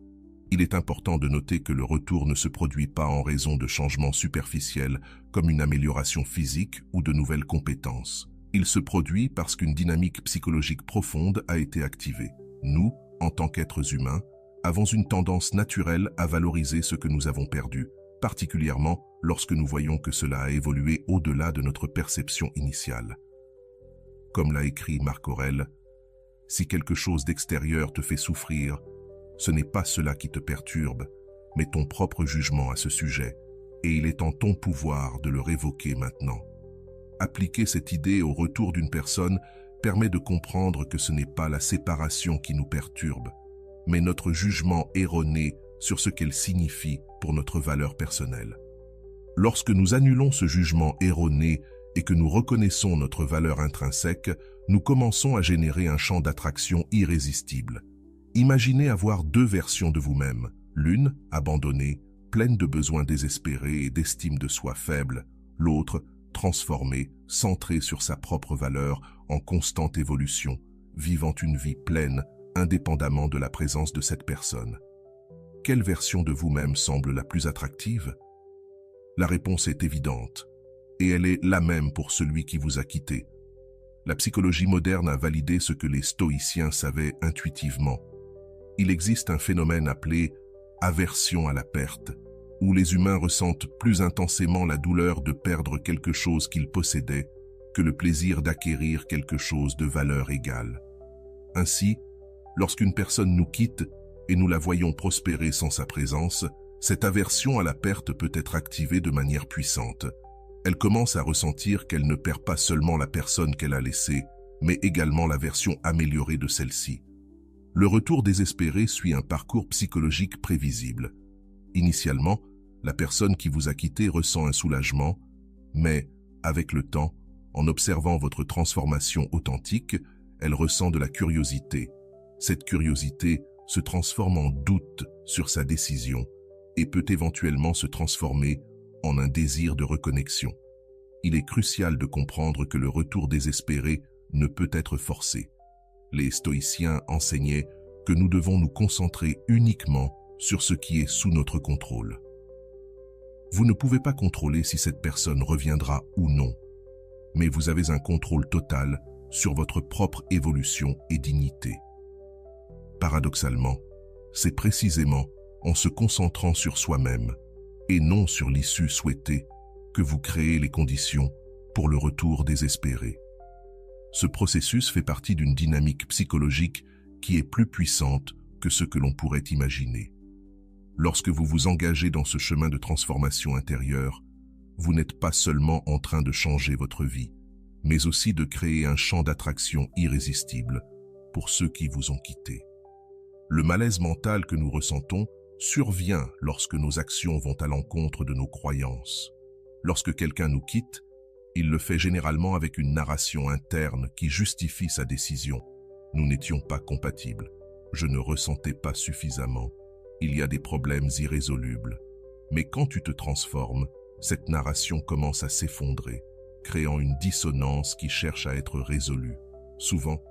Il est important de noter que le retour ne se produit pas en raison de changements superficiels comme une amélioration physique ou de nouvelles compétences. Il se produit parce qu'une dynamique psychologique profonde a été activée. Nous, en tant qu'êtres humains, avons une tendance naturelle à valoriser ce que nous avons perdu, particulièrement lorsque nous voyons que cela a évolué au-delà de notre perception initiale. Comme l'a écrit Marc Aurèle, « Si quelque chose d'extérieur te fait souffrir, ce n'est pas cela qui te perturbe, mais ton propre jugement à ce sujet, et il est en ton pouvoir de le révoquer maintenant. » Appliquer cette idée au retour d'une personne permet de comprendre que ce n'est pas la séparation qui nous perturbe, mais notre jugement erroné sur ce qu'elle signifie pour notre valeur personnelle. Lorsque nous annulons ce jugement erroné et que nous reconnaissons notre valeur intrinsèque, nous commençons à générer un champ d'attraction irrésistible. Imaginez avoir deux versions de vous-même, l'une abandonnée, pleine de besoins désespérés et d'estime de soi faible, l'autre transformée, centrée sur sa propre valeur, en constante évolution, vivant une vie pleine, indépendamment de la présence de cette personne. Quelle version de vous-même semble la plus attractive? La réponse est évidente, et elle est la même pour celui qui vous a quitté. La psychologie moderne a validé ce que les stoïciens savaient intuitivement. Il existe un phénomène appelé aversion à la perte, où les humains ressentent plus intensément la douleur de perdre quelque chose qu'ils possédaient que le plaisir d'acquérir quelque chose de valeur égale. Ainsi, lorsqu'une personne nous quitte et nous la voyons prospérer sans sa présence, cette aversion à la perte peut être activée de manière puissante. Elle commence à ressentir qu'elle ne perd pas seulement la personne qu'elle a laissée, mais également la version améliorée de celle-ci. Le retour désespéré suit un parcours psychologique prévisible. Initialement, la personne qui vous a quitté ressent un soulagement, mais, avec le temps, en observant votre transformation authentique, elle ressent de la curiosité. Cette curiosité se transforme en doute sur sa décision et peut éventuellement se transformer en un désir de reconnexion. Il est crucial de comprendre que le retour désespéré ne peut être forcé. Les stoïciens enseignaient que nous devons nous concentrer uniquement sur ce qui est sous notre contrôle. Vous ne pouvez pas contrôler si cette personne reviendra ou non, mais vous avez un contrôle total sur votre propre évolution et dignité. Paradoxalement, c'est précisément en se concentrant sur soi-même et non sur l'issue souhaitée que vous créez les conditions pour le retour désespéré. Ce processus fait partie d'une dynamique psychologique qui est plus puissante que ce que l'on pourrait imaginer. Lorsque vous vous engagez dans ce chemin de transformation intérieure, vous n'êtes pas seulement en train de changer votre vie, mais aussi de créer un champ d'attraction irrésistible pour ceux qui vous ont quitté. Le malaise mental que nous ressentons survient lorsque nos actions vont à l'encontre de nos croyances. Lorsque quelqu'un nous quitte, il le fait généralement avec une narration interne qui justifie sa décision. Nous n'étions pas compatibles. Je ne ressentais pas suffisamment. Il y a des problèmes irrésolubles. Mais quand tu te transformes, cette narration commence à s'effondrer, créant une dissonance qui cherche à être résolue. Souvent,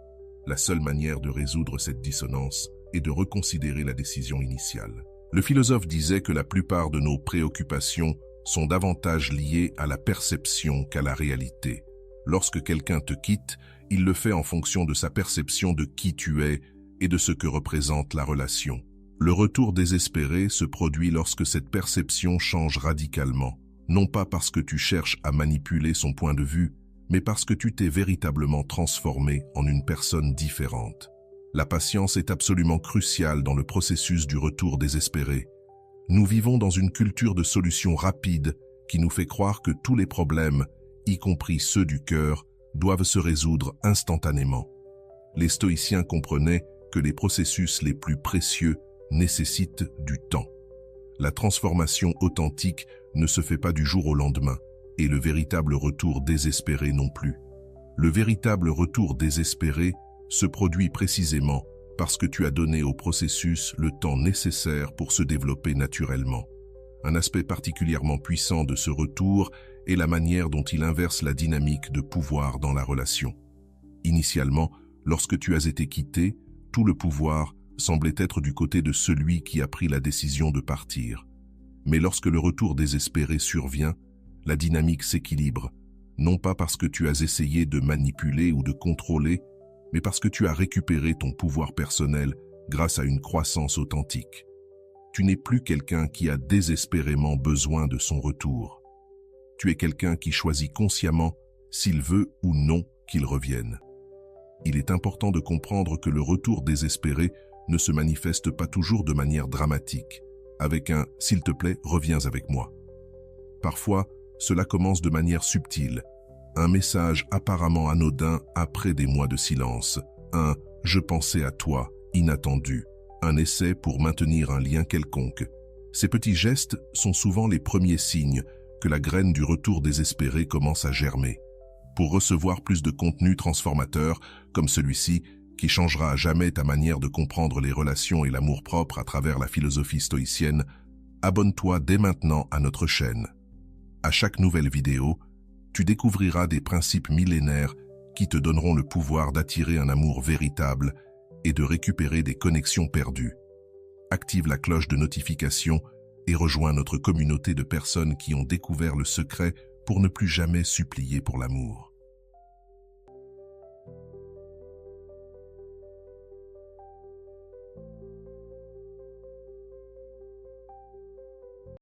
la seule manière de résoudre cette dissonance est de reconsidérer la décision initiale. Le philosophe disait que la plupart de nos préoccupations sont davantage liées à la perception qu'à la réalité. Lorsque quelqu'un te quitte, il le fait en fonction de sa perception de qui tu es et de ce que représente la relation. Le retour désespéré se produit lorsque cette perception change radicalement, non pas parce que tu cherches à manipuler son point de vue, mais parce que tu t'es véritablement transformé en une personne différente. La patience est absolument cruciale dans le processus du retour désespéré. Nous vivons dans une culture de solutions rapides qui nous fait croire que tous les problèmes, y compris ceux du cœur, doivent se résoudre instantanément. Les stoïciens comprenaient que les processus les plus précieux nécessitent du temps. La transformation authentique ne se fait pas du jour au lendemain, et le véritable retour désespéré non plus. Le véritable retour désespéré se produit précisément parce que tu as donné au processus le temps nécessaire pour se développer naturellement. Un aspect particulièrement puissant de ce retour est la manière dont il inverse la dynamique de pouvoir dans la relation. Initialement, lorsque tu as été quitté, tout le pouvoir semblait être du côté de celui qui a pris la décision de partir. Mais lorsque le retour désespéré survient, la dynamique s'équilibre, non pas parce que tu as essayé de manipuler ou de contrôler, mais parce que tu as récupéré ton pouvoir personnel grâce à une croissance authentique. Tu n'es plus quelqu'un qui a désespérément besoin de son retour. Tu es quelqu'un qui choisit consciemment s'il veut ou non qu'il revienne. Il est important de comprendre que le retour désespéré ne se manifeste pas toujours de manière dramatique, avec un « s'il te plaît, reviens avec moi ». Parfois, cela commence de manière subtile, un message apparemment anodin après des mois de silence, un « je pensais à toi » inattendu, un essai pour maintenir un lien quelconque. Ces petits gestes sont souvent les premiers signes que la graine du retour désespéré commence à germer. Pour recevoir plus de contenu transformateur comme celui-ci, qui changera à jamais ta manière de comprendre les relations et l'amour-propre à travers la philosophie stoïcienne, abonne-toi dès maintenant à notre chaîne. À chaque nouvelle vidéo, tu découvriras des principes millénaires qui te donneront le pouvoir d'attirer un amour véritable et de récupérer des connexions perdues. Active la cloche de notification et rejoins notre communauté de personnes qui ont découvert le secret pour ne plus jamais supplier pour l'amour.